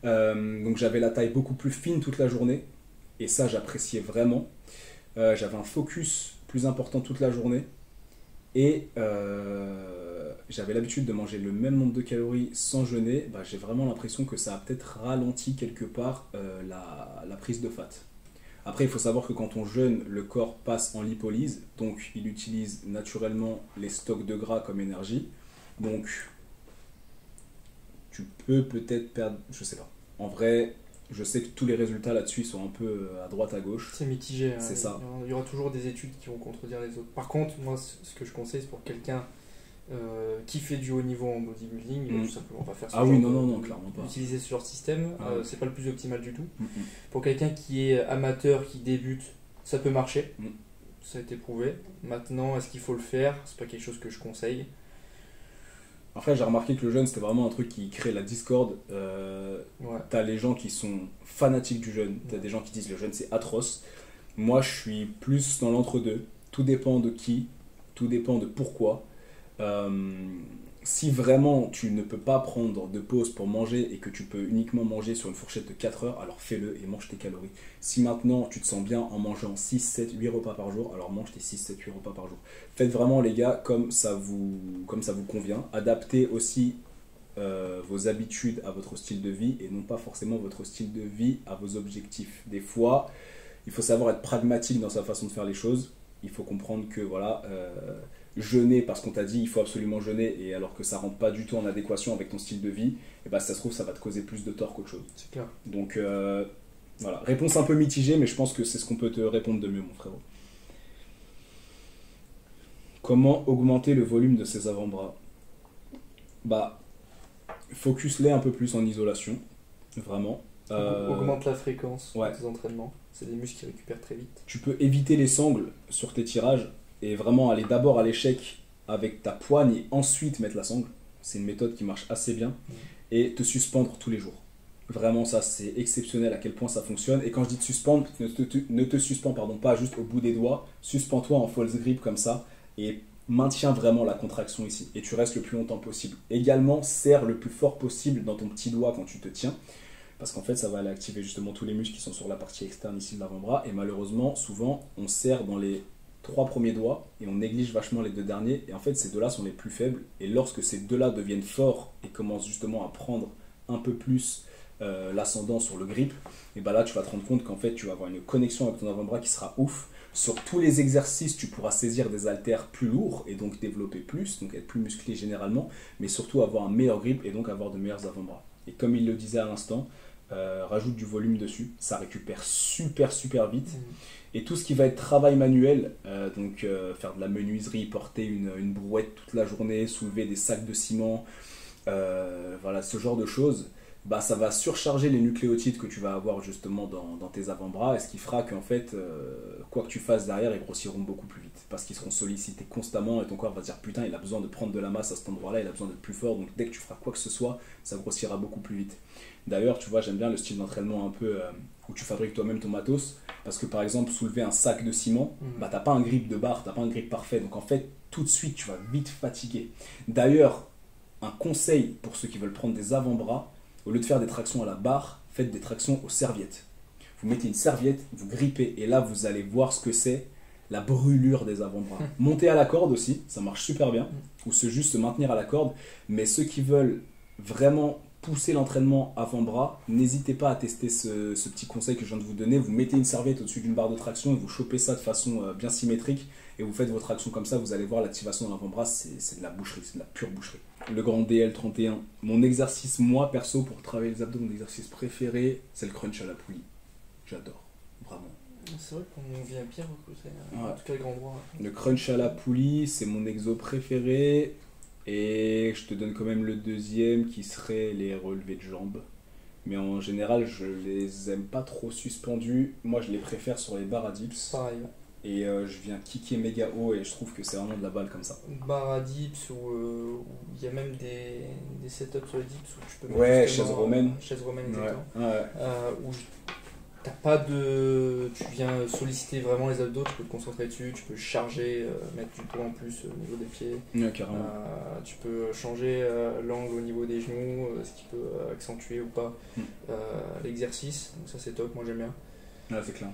Donc j'avais la taille beaucoup plus fine toute la journée et ça j'appréciais vraiment. J'avais un focus plus important toute la journée et j'avais l'habitude de manger le même nombre de calories sans jeûner. Bah, j'ai vraiment l'impression que ça a peut-être ralenti quelque part la prise de fat. Après il faut savoir que quand on jeûne, le corps passe en lipolyse, donc il utilise naturellement les stocks de gras comme énergie, donc tu peux peut-être perdre, je sais pas. En vrai, je sais que tous les résultats là-dessus sont un peu à droite à gauche. C'est mitigé. C'est ça. Il y aura toujours des études qui vont contredire les autres. Par contre, moi, ce que je conseille, c'est pour quelqu'un qui fait du haut niveau en bodybuilding, il va tout simplement pas faire ce genre non, clairement pas. Utiliser ce genre de système, c'est pas le plus optimal du tout. Mm-mm. Pour quelqu'un qui est amateur, qui débute, ça peut marcher. Mm. Ça a été prouvé. Maintenant, est-ce qu'il faut le faire? C'est pas quelque chose que je conseille. Après, j'ai remarqué que le jeûne, c'était vraiment un truc qui crée la discorde. Ouais. T'as les gens qui sont fanatiques du jeûne, t'as des gens qui disent le jeûne c'est atroce. Moi, je suis plus dans l'entre-deux. Tout dépend de qui, tout dépend de pourquoi. Si vraiment tu ne peux pas prendre de pause pour manger et que tu peux uniquement manger sur une fourchette de 4 heures, alors fais-le et mange tes calories. Si maintenant tu te sens bien en mangeant 6, 7, 8 repas par jour, alors mange tes 6, 7, 8 repas par jour. Faites vraiment les gars comme ça vous convient. Adaptez aussi vos habitudes à votre style de vie et non pas forcément votre style de vie à vos objectifs. Des fois, il faut savoir être pragmatique dans sa façon de faire les choses. Il faut comprendre que voilà, jeûner parce qu'on t'a dit il faut absolument jeûner et alors que ça rentre pas du tout en adéquation avec ton style de vie, et bah, si ça se trouve ça va te causer plus de tort qu'autre chose. C'est clair. Donc voilà, réponse un peu mitigée, mais je pense que c'est ce qu'on peut te répondre de mieux, mon frérot. Comment augmenter le volume de ses avant-bras? Bah, focus-les un peu plus en isolation, vraiment. Augmente la fréquence ouais. de tes entraînements. C'est des muscles qui récupèrent très vite. Tu peux éviter les sangles sur tes tirages et vraiment aller d'abord à l'échec avec ta poigne et ensuite mettre la sangle. C'est une méthode qui marche assez bien. Et te suspendre tous les jours. Vraiment, ça, c'est exceptionnel à quel point ça fonctionne. Et quand je dis te suspendre, ne te suspends pas juste au bout des doigts. Suspends-toi en false grip comme ça et maintiens vraiment la contraction ici. Et tu restes le plus longtemps possible. Également, serre le plus fort possible dans ton petit doigt quand tu te tiens. Parce qu'en fait, ça va aller activer justement tous les muscles qui sont sur la partie externe ici de l'avant-bras. Et malheureusement, souvent, on serre dans les 3 premiers doigts et on néglige vachement les 2 derniers. Et en fait, ces 2-là sont les plus faibles. Et lorsque ces 2-là deviennent forts et commencent justement à prendre un peu plus l'ascendant sur le grip, et ben là, tu vas te rendre compte qu'en fait, tu vas avoir une connexion avec ton avant-bras qui sera ouf. Sur tous les exercices, tu pourras saisir des haltères plus lourds et donc développer plus, donc être plus musclé généralement, mais surtout avoir un meilleur grip et donc avoir de meilleurs avant-bras. Et comme il le disait à l'instant, rajoute du volume dessus, ça récupère super vite. Et tout ce qui va être travail manuel, faire de la menuiserie, porter une brouette toute la journée, soulever des sacs de ciment, voilà, ce genre de choses, bah, ça va surcharger les nucléotides que tu vas avoir justement dans tes avant-bras, et ce qui fera qu'en fait, quoi que tu fasses derrière, ils grossiront beaucoup plus vite, parce qu'ils seront sollicités constamment, et ton corps va dire putain, il a besoin de prendre de la masse à cet endroit-là, il a besoin d'être plus fort, donc dès que tu feras quoi que ce soit, ça grossira beaucoup plus vite. D'ailleurs, tu vois, j'aime bien le style d'entraînement un peu où tu fabriques toi-même ton matos, parce que par exemple, soulever un sac de ciment, bah, t'as pas un grip de barre, t'as pas un grip parfait, donc en fait, tout de suite, tu vas vite fatiguer. D'ailleurs, un conseil pour ceux qui veulent prendre des avant-bras, au lieu de faire des tractions à la barre, faites des tractions aux serviettes. Vous mettez une serviette, vous grippez, et là, vous allez voir ce que c'est la brûlure des avant-bras. Monter à la corde aussi, ça marche super bien, ou juste se maintenir à la corde, mais ceux qui veulent vraiment pousser l'entraînement avant-bras, n'hésitez pas à tester ce petit conseil que je viens de vous donner. Vous mettez une serviette au-dessus d'une barre de traction et vous chopez ça de façon bien symétrique et vous faites vos tractions comme ça, vous allez voir l'activation de l'avant-bras, c'est de la boucherie, c'est de la pure boucherie. Le grand DL31, mon exercice, moi perso, pour travailler les abdos, mon exercice préféré, c'est le crunch à la poulie. J'adore, vraiment. C'est vrai qu'on vient bien recruter, Ouais. en tout cas le grand droit. Le crunch à la poulie, c'est mon exo préféré. Et je te donne quand même le deuxième qui serait les relevés de jambes. Mais en général, je les aime pas trop suspendus. Moi, je les préfère sur les barres à dips. Pareil. Et je viens kicker méga haut et je trouve que c'est vraiment de la balle comme ça. Barre à dips où il y a même des setups sur les dips où tu peux mettre Ouais, justement, chaise romaine. Chaise romaine, Ouais. exactement. Ouais. Où t'as pas de. Tu viens solliciter vraiment les abdos, tu peux te concentrer dessus, tu peux charger, mettre du poids en plus au niveau des pieds. Ouais, carrément. Tu peux changer l'angle au niveau des genoux, ce qui peut accentuer ou pas l'exercice. Donc ça c'est top, moi j'aime bien. Ouais, c'est clair.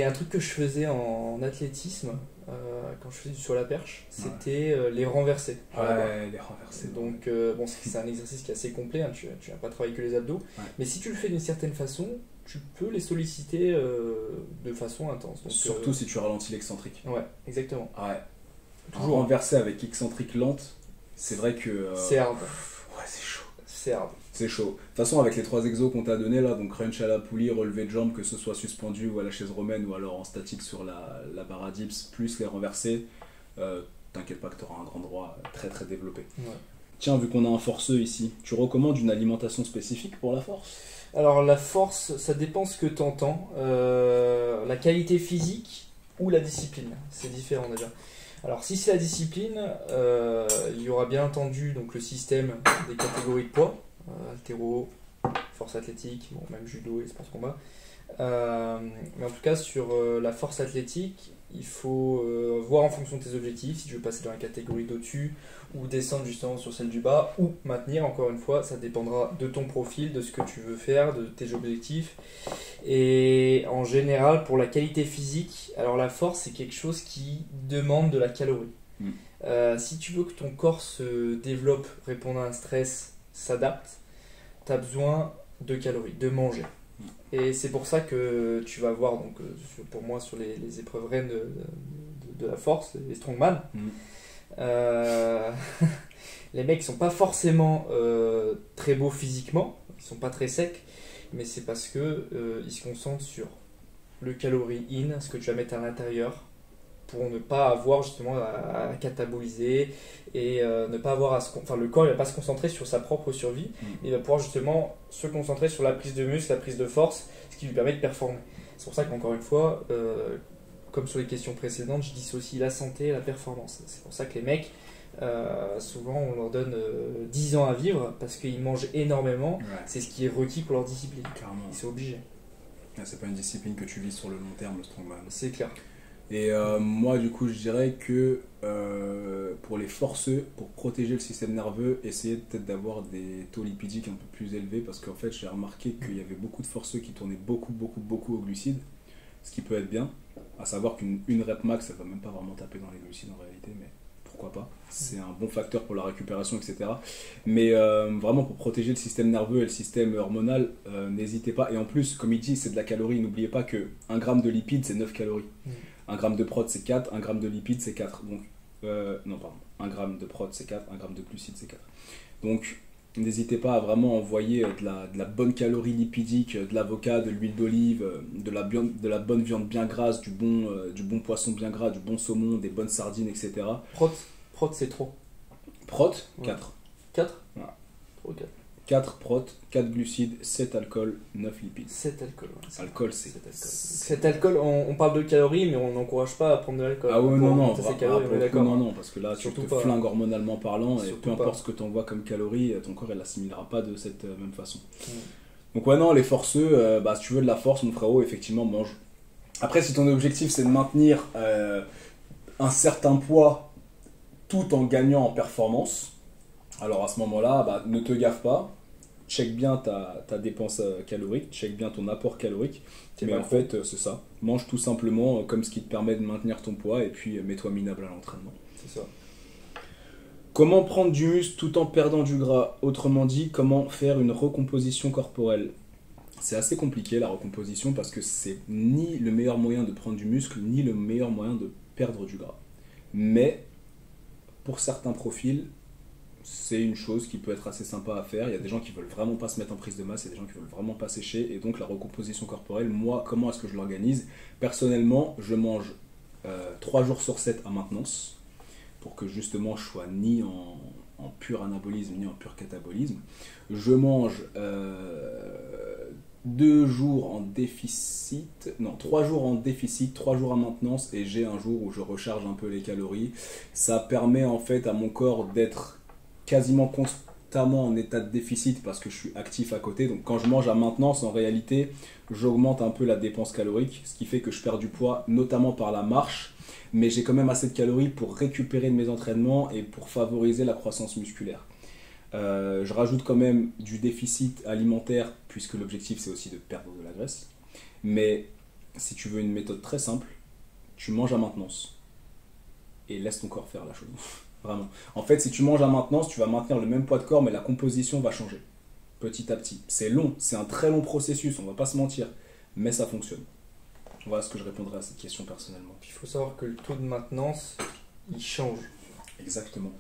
Un truc que je faisais en athlétisme, quand je faisais du sur la perche, c'était les renversés. Ouais, les renversés. Donc bon, c'est un exercice qui est assez complet, hein, tu n'as pas travaillé que les abdos, mais si tu le fais d'une certaine façon, tu peux les solliciter de façon intense. Donc, surtout si tu ralentis l'excentrique. Ouais, exactement. Ouais. Toujours renversé avec excentrique lente, c'est vrai que... c'est hard. Ouais, c'est chaud. C'est hard. C'est chaud. De toute façon, avec les 3 exos qu'on t'a donné là, donc crunch à la poulie, relevé de jambes, que ce soit suspendu ou à la chaise romaine ou alors en statique sur la barre à dips, plus les renversés, t'inquiète pas que tu auras un grand droit très très développé. Ouais. Tiens, vu qu'on a un forceux ici, tu recommandes une alimentation spécifique pour la force? Alors la force, ça dépend ce que tu entends. La qualité physique ou la discipline, c'est différent déjà. Alors si c'est la discipline, il y aura bien entendu donc, le système des catégories de poids, haltéro, force athlétique, bon, même judo et sport de combat. Mais en tout cas sur la force athlétique, il faut voir en fonction de tes objectifs, si tu veux passer dans la catégorie d'au-dessus, ou descendre justement sur celle du bas, ou maintenir, encore une fois, ça dépendra de ton profil, de ce que tu veux faire, de tes objectifs. Et en général, pour la qualité physique, alors la force, c'est quelque chose qui demande de la calorie. Si tu veux que ton corps se développe, réponde à un stress, s'adapte, tu as besoin de calories, de manger. Et c'est pour ça que tu vas voir, donc, pour moi, sur les épreuves reines de la force, les strongman, les mecs sont pas forcément très beaux physiquement, ils sont pas très secs, mais c'est parce que ils se concentrent sur le calorie in, ce que tu vas mettre à l'intérieur, pour ne pas avoir justement à cataboliser et ne pas avoir le corps il va pas se concentrer sur sa propre survie, il va pouvoir justement se concentrer sur la prise de muscle, la prise de force, ce qui lui permet de performer. C'est pour ça qu'encore une fois, comme sur les questions précédentes, je dissocie la santé et la performance. C'est pour ça que les mecs, souvent on leur donne 10 ans à vivre parce qu'ils mangent énormément, c'est ce qui est requis pour leur discipline. Clairement. Ils sont obligés. C'est pas une discipline que tu vis sur le long terme, le strongman. C'est clair. Et moi, du coup, je dirais que pour les forceux, pour protéger le système nerveux, essayez peut-être d'avoir des taux lipidiques un peu plus élevés parce qu'en fait, j'ai remarqué qu'il y avait beaucoup de forceux qui tournaient beaucoup aux glucides, ce qui peut être bien. À savoir qu'une rep max, ça va même pas vraiment taper dans les glucides en réalité, mais pourquoi pas. C'est un bon facteur pour la récupération, etc. Mais vraiment, pour protéger le système nerveux et le système hormonal, n'hésitez pas. Et en plus, comme il dit, c'est de la calorie. N'oubliez pas que 1 gramme de lipides, c'est 9 calories. 1 gramme de prot c'est 4, 1 gramme de lipides c'est 4. Donc, non, pardon. 1 gramme de prot c'est 4, 1 gramme de glucides c'est 4. Donc, n'hésitez pas à vraiment envoyer de la bonne calorie lipidique, de l'avocat, de l'huile d'olive, de la bonne viande bien grasse, du bon poisson bien gras, du bon saumon, des bonnes sardines, etc. Prot c'est trop. Prot, 4. 4 Voilà. Trop 4. 4 prot, 4 glucides, 7 alcool, 9 lipides. 7 alcool. Ouais, alcool, c'est... 7 alcool, on parle de calories, mais on n'encourage pas à prendre de l'alcool. Ah ouais, non, parce que là, surtout tu te flingues hormonalement parlant, et surtout peu importe ce que tu envoies comme calories, ton corps, il l'assimilera pas de cette même façon. Donc ouais, non, les forceux, si tu veux de la force, mon frérot, effectivement, mange. Après, si ton objectif, c'est de maintenir un certain poids tout en gagnant en performance, alors à ce moment-là, ne te gaffe pas, check bien ta dépense calorique, check bien ton apport calorique, mais en fait c'est ça, mange tout simplement comme ce qui te permet de maintenir ton poids et puis mets-toi minable à l'entraînement. C'est ça. Comment prendre du muscle tout en perdant du gras? Autrement dit, comment faire une recomposition corporelle? C'est assez compliqué la recomposition parce que c'est ni le meilleur moyen de prendre du muscle, ni le meilleur moyen de perdre du gras. Mais pour certains profils, c'est une chose qui peut être assez sympa à faire. Il y a des gens qui veulent vraiment pas se mettre en prise de masse, il y a des gens qui veulent vraiment pas sécher. Et donc la recomposition corporelle, moi, comment est-ce que je l'organise? Personnellement, je mange 3 jours sur 7 à maintenance pour que justement je sois ni en pur anabolisme ni en pur catabolisme. Je mange 2 jours en déficit, non 3 jours en déficit, 3 jours à maintenance et j'ai un jour où je recharge un peu les calories. Ça permet en fait à mon corps d'être quasiment constamment en état de déficit parce que je suis actif à côté. Donc quand je mange à maintenance, en réalité, j'augmente un peu la dépense calorique, ce qui fait que je perds du poids, notamment par la marche, mais j'ai quand même assez de calories pour récupérer de mes entraînements et pour favoriser la croissance musculaire. Je rajoute quand même du déficit alimentaire puisque l'objectif c'est aussi de perdre de la graisse. Mais si tu veux une méthode très simple, tu manges à maintenance et laisse ton corps faire la chose. Vraiment. En fait, si tu manges à maintenance, tu vas maintenir le même poids de corps, mais la composition va changer petit à petit. C'est long, c'est un très long processus, on va pas se mentir, mais ça fonctionne. Voilà ce que je répondrai à cette question personnellement. Il faut savoir que le taux de maintenance, il change. Exactement.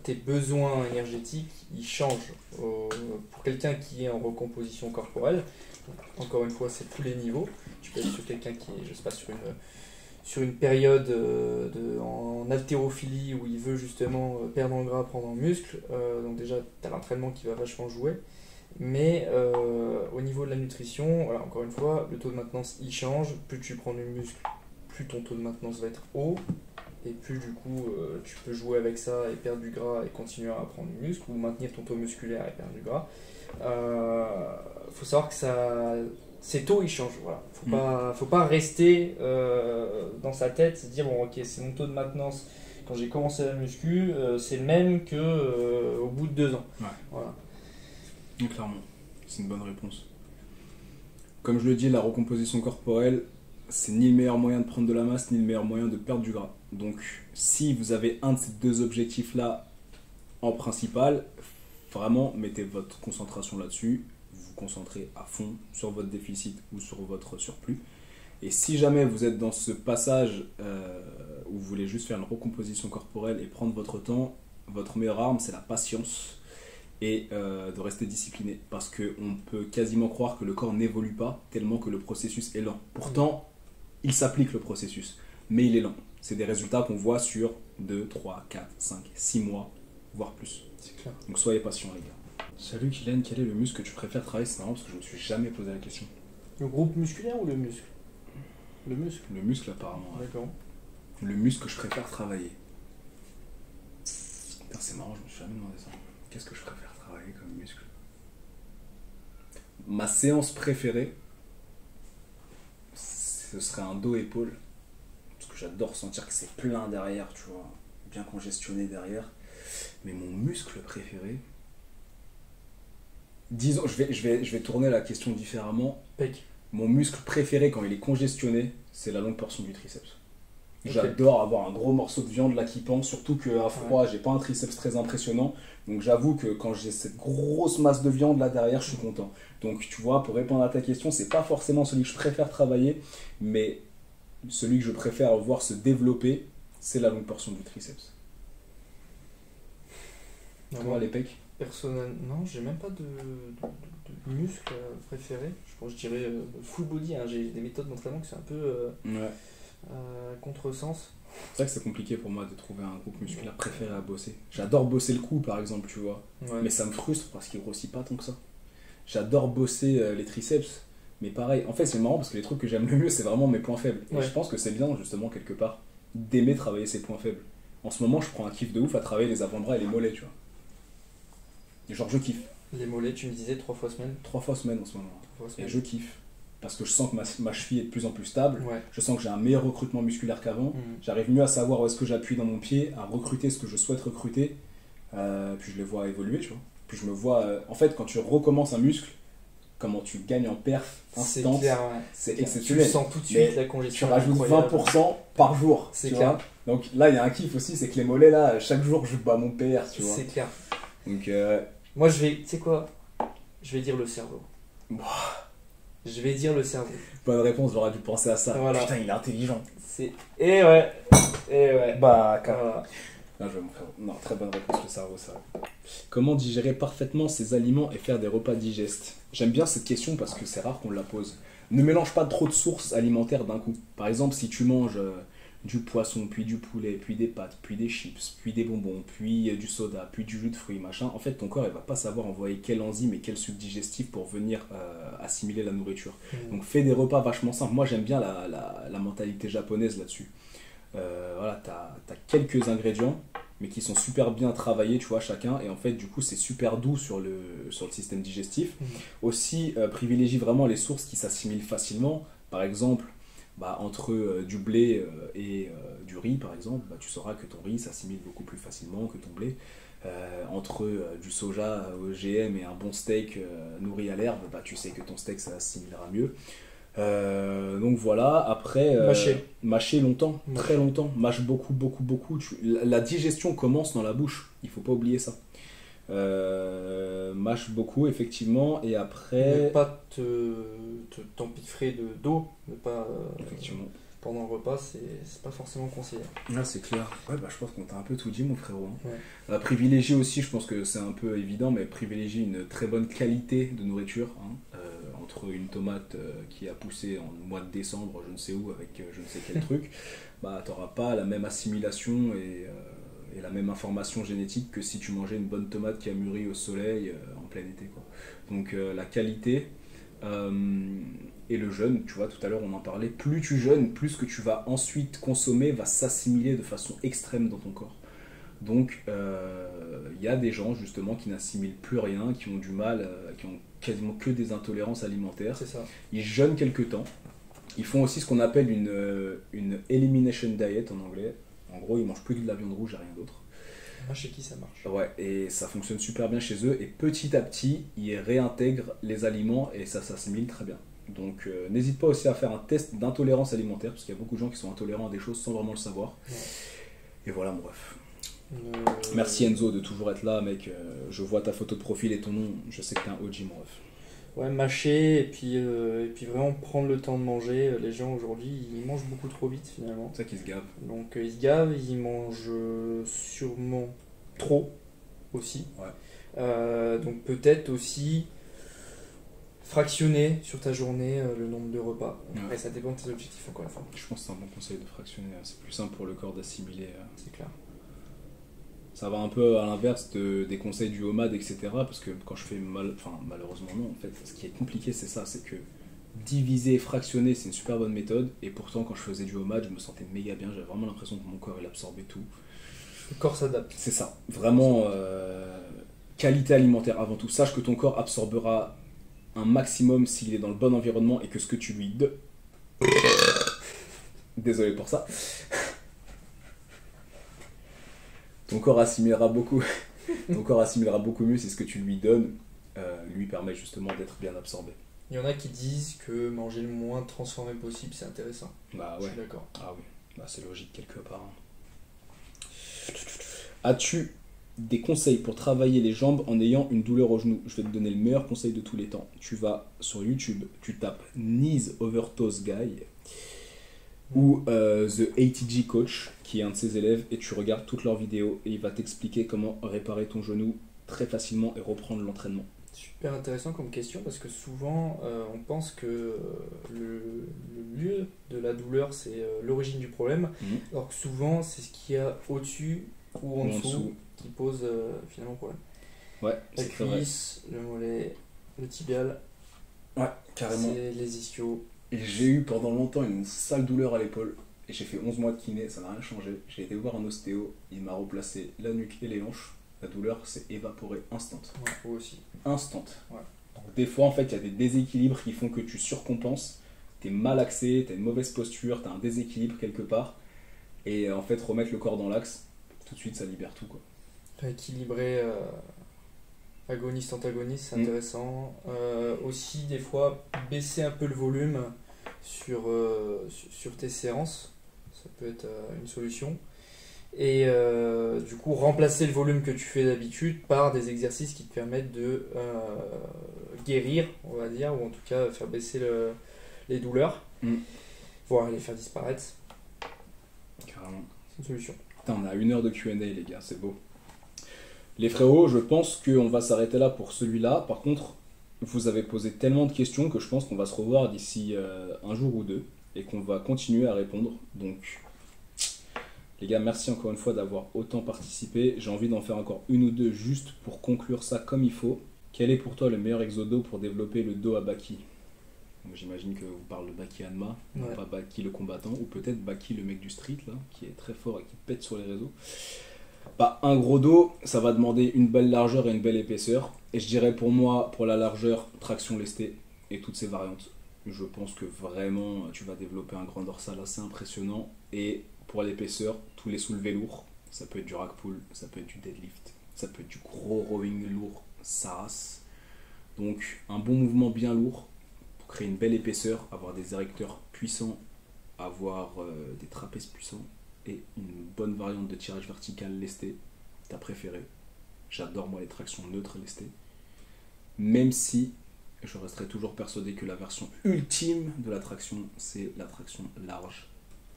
Tes besoins énergétiques, ils changent. Pour quelqu'un qui est en recomposition corporelle, encore une fois, c'est tous les niveaux. Tu peux être sur quelqu'un qui est, je sais pas, sur une période en haltérophilie où il veut justement perdre en gras, prendre en muscle. Donc déjà, tu as l'entraînement qui va vachement jouer. Mais au niveau de la nutrition, voilà, encore une fois, le taux de maintenance, il change. Plus tu prends du muscle, plus ton taux de maintenance va être haut. Et plus du coup, tu peux jouer avec ça et perdre du gras et continuer à prendre du muscle ou maintenir ton taux musculaire et perdre du gras. Faut savoir que c'est tôt, il change. Voilà. Faut pas rester dans sa tête, se dire bon, ok, c'est mon taux de maintenance quand j'ai commencé la muscu, c'est le même que au bout de 2 ans. Ouais. Voilà. Donc, clairement, c'est une bonne réponse. Comme je le dis, la recomposition corporelle, c'est ni le meilleur moyen de prendre de la masse, ni le meilleur moyen de perdre du gras. Donc, si vous avez un de ces deux objectifs-là en principal, vraiment, mettez votre concentration là-dessus. Vous vous concentrez à fond sur votre déficit ou sur votre surplus. Et si jamais vous êtes dans ce passage où vous voulez juste faire une recomposition corporelle et prendre votre temps, votre meilleure arme, c'est la patience et de rester discipliné. Parce qu'on peut quasiment croire que le corps n'évolue pas tellement que le processus est lent. Pourtant, il s'applique le processus, mais il est lent. C'est des résultats qu'on voit sur 2, 3, 4, 5, 6 mois, voire plus. C'est clair. Donc soyez patients les gars. Salut Kylian, quel est le muscle que tu préfères travailler? C'est marrant parce que je me suis jamais posé la question. Le groupe musculaire ou le muscle? Le muscle. Le muscle apparemment. Ouais. D'accord. Le muscle que je préfère travailler. Putain, c'est marrant, je me suis jamais demandé ça. Qu'est-ce que je préfère travailler comme muscle? Ma séance préférée, ce serait un dos-épaule. Parce que j'adore sentir que c'est plein derrière, tu vois. Bien congestionné derrière. Mais mon muscle préféré... Disons, je vais tourner la question différemment. Pec. Mon muscle préféré quand il est congestionné, c'est la longue portion du triceps. Ok. J'adore avoir un gros morceau de viande là qui pend, surtout qu'à froid, j'ai pas un triceps très impressionnant. Donc j'avoue que quand j'ai cette grosse masse de viande là derrière, je suis content. Donc tu vois, pour répondre à ta question, c'est pas forcément celui que je préfère travailler, mais celui que je préfère voir se développer, c'est la longue portion du triceps. Toi, les pecs? Personnel, non, j'ai même pas de muscle préféré. Je dirais full body. Hein. J'ai des méthodes d'entraînement qui sont un peu Ouais. contresens. C'est vrai que c'est compliqué pour moi de trouver un groupe musculaire préféré à bosser. J'adore bosser le cou par exemple, tu vois. Ouais. Mais ça me frustre parce qu'il grossit pas tant que ça. J'adore bosser les triceps, mais pareil. En fait, c'est marrant parce que les trucs que j'aime le mieux, c'est vraiment mes points faibles. Et Ouais. je pense que c'est bien, justement, quelque part, d'aimer travailler ses points faibles. En ce moment, je prends un kiff de ouf à travailler les avant-bras et les mollets, tu vois. Et genre, je kiffe. Les mollets, tu me disais 3 fois semaine. 3 fois semaine en ce moment. 3 fois Et semaine. je kiffe. Parce que je sens que ma cheville est de plus en plus stable. Ouais. Je sens que j'ai un meilleur recrutement musculaire qu'avant. J'arrive mieux à savoir où est-ce que j'appuie dans mon pied, à recruter ce que je souhaite recruter. Puis je les vois évoluer, tu vois. Puis je me vois... en fait, quand tu recommences un muscle, comment tu gagnes en perf C'est instant, clair, ouais. c'est Tu exceptionnel. sens tout de Mais suite la Tu congestion. rajoutes incroyable. 20% par jour. C'est tu clair. vois. Donc là, il y a un kiff aussi, c'est que les mollets, là, chaque jour, je bats mon PR, tu vois. C'est clair. Donc, Moi, tu sais quoi? Je vais dire le cerveau. Je vais dire le cerveau. bonne réponse, j'aurais dû penser à ça. Voilà. Putain, il est intelligent. C'est. Et ouais. Bah, Voilà. Non, je vais mon frérot. Non, très bonne réponse, le cerveau, ça. Comment digérer parfaitement ces aliments et faire des repas digestes? J'aime bien cette question parce que c'est rare qu'on la pose. Ne mélange pas trop de sources alimentaires d'un coup. Par exemple, si tu manges du poisson, puis du poulet, puis des pâtes, puis des chips, puis des bonbons, puis du soda, puis du jus de fruits, machin, en fait, ton corps, il va pas savoir envoyer quel enzyme et quel sucre digestif pour venir assimiler la nourriture. Donc, fais des repas vachement simples. Moi, j'aime bien la mentalité japonaise là-dessus. Voilà, t'as quelques ingrédients, mais qui sont super bien travaillés, tu vois, chacun, et en fait, du coup, c'est super doux sur le système digestif. Aussi, privilégie vraiment les sources qui s'assimilent facilement. Par exemple, entre du blé et du riz, par exemple, tu sauras que ton riz s'assimile beaucoup plus facilement que ton blé. Entre du soja OGM et un bon steak nourri à l'herbe, tu sais que ton steak s'assimilera mieux. Donc voilà, après mâcher longtemps, très longtemps, mâche beaucoup. La digestion commence dans la bouche, il faut pas oublier ça. Mâche beaucoup effectivement, et après Ne pas t'empiffrer d'eau, ne pas effectivement. pendant le repas, c'est pas forcément conseillé. Là c'est clair. Ouais, je pense qu'on t'a un peu tout dit, mon frérot. Ouais. Privilégier aussi, je pense que c'est un peu évident, mais privilégier une très bonne qualité de nourriture. Entre une tomate qui a poussé en mois de décembre, je ne sais où, avec je ne sais quel truc, t'auras pas la même assimilation et la même information génétique que si tu mangeais une bonne tomate qui a mûri au soleil en plein été, quoi. Donc la qualité et le jeûne, tu vois, tout à l'heure on en parlait, plus tu jeûnes, plus ce que tu vas ensuite consommer va s'assimiler de façon extrême dans ton corps. Donc il y a des gens justement qui n'assimilent plus rien, qui ont du mal, qui ont quasiment que des intolérances alimentaires. C'est ça. Ils jeûnent quelques temps. Ils font aussi ce qu'on appelle une elimination diet en anglais. En gros, ils mangent plus que de la viande rouge et rien d'autre. Moi, chez qui ça marche. Ouais, et ça fonctionne super bien chez eux. Et petit à petit, ils réintègrent les aliments et ça s'assimile très bien. Donc, n'hésite pas aussi à faire un test d'intolérance alimentaire parce qu'il y a beaucoup de gens qui sont intolérants à des choses sans vraiment le savoir. Ouais. Et voilà, mon ref. Merci Enzo de toujours être là, mec. Je vois ta photo de profil et ton nom. Je sais que t'es un OG, mon ref. Ouais, mâcher et puis vraiment prendre le temps de manger. Les gens aujourd'hui, ils mangent beaucoup trop vite finalement. C'est ça qui se gave. Donc ils se gavent, ils mangent sûrement trop aussi. Ouais. Donc peut-être aussi fractionner sur ta journée le nombre de repas. Après, Ouais. ça dépend de tes objectifs encore une fois. Je pense que c'est un bon conseil de fractionner. C'est plus simple pour le corps d'assimiler. C'est clair. Ça va un peu à l'inverse des conseils du homad, etc. Parce que quand je fais malheureusement non, en fait, ce qui est compliqué, c'est ça, c'est que diviser et fractionner, c'est une super bonne méthode. Et pourtant, quand je faisais du homad, je me sentais méga bien. J'avais vraiment l'impression que mon corps, il absorbait tout. Le corps s'adapte. C'est ça. Vraiment, qualité alimentaire avant tout. Sache que ton corps absorbera un maximum s'il est dans le bon environnement et que ce que tu lui donnes... Désolé pour ça. Ton corps assimilera beaucoup. Ton corps assimilera beaucoup mieux si ce que tu lui donnes lui permet justement d'être bien absorbé. Il y en a qui disent que manger le moins transformé possible, c'est intéressant. Bah Je ouais. suis d'accord. Ah oui. Bah c'est logique quelque part. As-tu des conseils pour travailler les jambes en ayant une douleur au genou? Je vais te donner le meilleur conseil de tous les temps. Tu vas sur YouTube, tu tapes Knees Over Toes Guy ou The ATG Coach, qui est un de ses élèves, et tu regardes toutes leurs vidéos et il va t'expliquer comment réparer ton genou très facilement et reprendre l'entraînement. Super intéressant comme question parce que souvent on pense que le lieu de la douleur c'est l'origine du problème, alors que souvent c'est ce qu'il y a au-dessus ou en dessous qui pose finalement problème. Ouais, La c'est très vrai. cuisse, le mollet, le tibial, Ouais, carrément. c'est les ischios. Et j'ai eu pendant longtemps une sale douleur à l'épaule. Et j'ai fait 11 mois de kiné, ça n'a rien changé. J'ai été voir un ostéo, il m'a replacé la nuque et les hanches. La douleur s'est évaporée instant. Ouais, vous aussi. Instant. Ouais. Donc des fois, en fait, il y a des déséquilibres qui font que tu surcompenses. T'es mal axé, t'as une mauvaise posture, t'as un déséquilibre quelque part. Et en fait, remettre le corps dans l'axe, tout de suite, ça libère tout, quoi. Rééquilibrer agoniste-antagoniste, c'est intéressant. Aussi, des fois, baisser un peu le volume sur tes séances, ça peut être une solution. Et du coup, remplacer le volume que tu fais d'habitude par des exercices qui te permettent de guérir, on va dire, ou en tout cas faire baisser les douleurs, voire les faire disparaître. Carrément. C'est une solution. Putain, on a 1 heure de Q&A, les gars, c'est beau. Les frérots, je pense qu'on va s'arrêter là pour celui-là. Par contre, vous avez posé tellement de questions que je pense qu'on va se revoir d'ici un jour ou deux et qu'on va continuer à répondre. Donc, les gars, merci encore une fois d'avoir autant participé. J'ai envie d'en faire encore 1 ou 2 juste pour conclure ça comme il faut. Quel est pour toi le meilleur exodo pour développer le dos à Baki? Donc, j'imagine que vous parlez de Baki Hanma, non Ouais. pas Baki le combattant, ou peut-être Baki le mec du street, là, qui est très fort et qui pète sur les réseaux. Bah, un gros dos, ça va demander une belle largeur et une belle épaisseur. Et je dirais pour moi, pour la largeur, traction lestée et toutes ces variantes. Je pense que vraiment, tu vas développer un grand dorsal assez impressionnant. Et pour l'épaisseur, tous les soulevés lourds. Ça peut être du rack pull, ça peut être du deadlift, ça peut être du gros rowing lourd, ça race. Donc un bon mouvement bien lourd pour créer une belle épaisseur, avoir des érecteurs puissants, avoir des trapèzes puissants et une bonne variante de tirage vertical lesté, ta préférée. J'adore moi les tractions neutres lestées. Même si je resterai toujours persuadé que la version ultime de la traction, c'est la traction large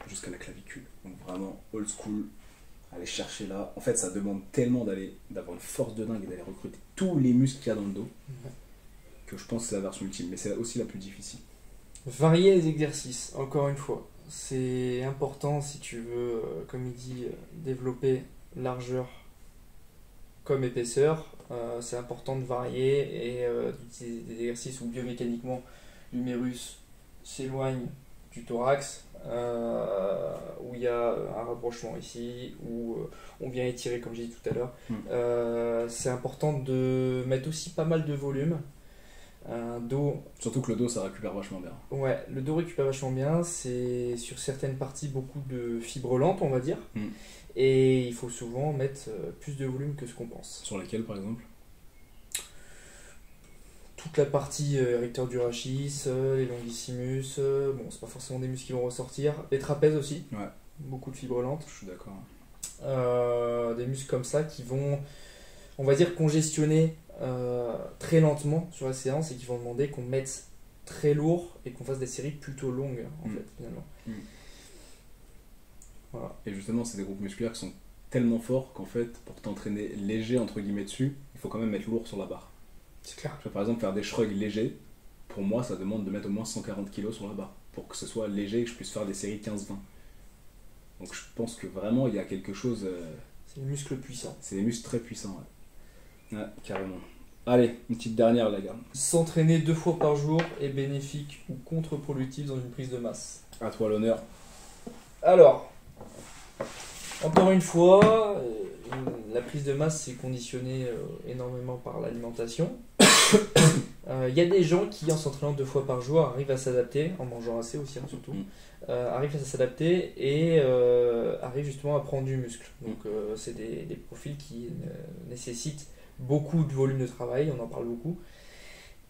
jusqu'à la clavicule. Donc vraiment old school, aller chercher là. En fait, ça demande tellement d'avoir une force de dingue et d'aller recruter tous les muscles qu'il y a dans le dos que je pense que c'est la version ultime. Mais c'est aussi la plus difficile. Varier les exercices, encore une fois. C'est important si tu veux, comme il dit, développer largeur comme épaisseur. C'est important de varier et d'utiliser des exercices où biomécaniquement l'humérus s'éloigne du thorax, où il y a un rapprochement ici, où on vient étirer comme j'ai dit tout à l'heure. C'est important de mettre aussi pas mal de volume. Un dos, Surtout que le dos, ça récupère vachement bien. ouais, le dos récupère vachement bien, c'est sur certaines parties beaucoup de fibres lentes, on va dire, et il faut souvent mettre plus de volume que ce qu'on pense. Sur lesquels, par exemple? Toute la partie recteur du rachis, les longissimus, bon, c'est pas forcément des muscles qui vont ressortir, les trapèzes aussi, Ouais, beaucoup de fibres lentes. je suis d'accord. Des muscles comme ça qui vont, on va dire, congestionner très lentement sur la séance et qui vont demander qu'on mette très lourd et qu'on fasse des séries plutôt longues en fait finalement. Voilà. Et justement, c'est des groupes musculaires qui sont tellement forts qu'en fait, pour t'entraîner léger entre guillemets dessus, il faut quand même mettre lourd sur la barre. C'est clair. Tu vois, par exemple, faire des shrugs légers, pour moi, ça demande de mettre au moins 140 kg sur la barre pour que ce soit léger et que je puisse faire des séries 15-20. Donc je pense que vraiment, il y a quelque chose. C'est des muscles puissants. C'est des muscles très puissants, ouais, carrément. Allez, une petite dernière, les gars. S'entraîner 2 fois par jour est bénéfique ou contre-productif dans une prise de masse? À toi l'honneur. Alors, encore une fois, la prise de masse c'est conditionné énormément par l'alimentation. Il y a des gens qui, en s'entraînant 2 fois par jour, arrivent à s'adapter, en mangeant assez aussi surtout, arrivent à s'adapter et arrivent justement à prendre du muscle. Donc c'est des profils qui nécessitent beaucoup de volume de travail, on en parle beaucoup.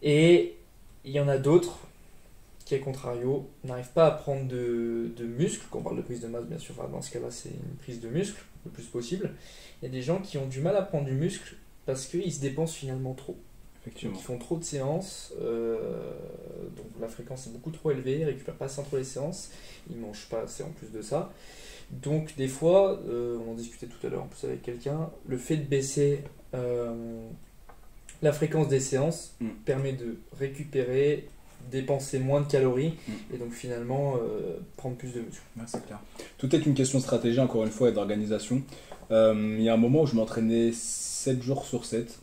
Et il y en a d'autres qui, à contrario, n'arrivent pas à prendre de muscle. Quand on parle de prise de masse, bien sûr, dans ce cas-là, c'est une prise de muscle le plus possible. Il y a des gens qui ont du mal à prendre du muscle parce qu'ils se dépensent finalement trop. Effectivement. Donc, ils font trop de séances, donc la fréquence est beaucoup trop élevée, ils ne récupèrent pas assez entre les séances, ils ne mangent pas assez en plus de ça. Donc des fois, on en discutait tout à l'heure en plus avec quelqu'un, le fait de baisser la fréquence des séances permet de récupérer, dépenser moins de calories et donc finalement prendre plus de muscle. Ouais, c'est clair. Tout est une question de stratégie encore une fois et d'organisation. Il y a un moment où je m'entraînais 7 jours sur 7.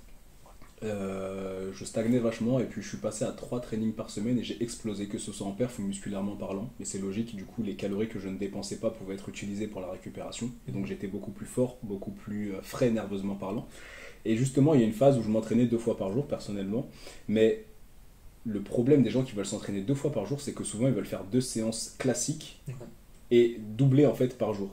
Je stagnais vachement et puis je suis passé à 3 trainings par semaine et j'ai explosé, que ce soit en perf ou musculairement parlant, et c'est logique, du coup les calories que je ne dépensais pas pouvaient être utilisées pour la récupération et donc j'étais beaucoup plus fort, beaucoup plus frais nerveusement parlant. Et justement il y a une phase où je m'entraînais 2 fois par jour personnellement, mais le problème des gens qui veulent s'entraîner 2 fois par jour, c'est que souvent ils veulent faire 2 séances classiques et doubler en fait par jour.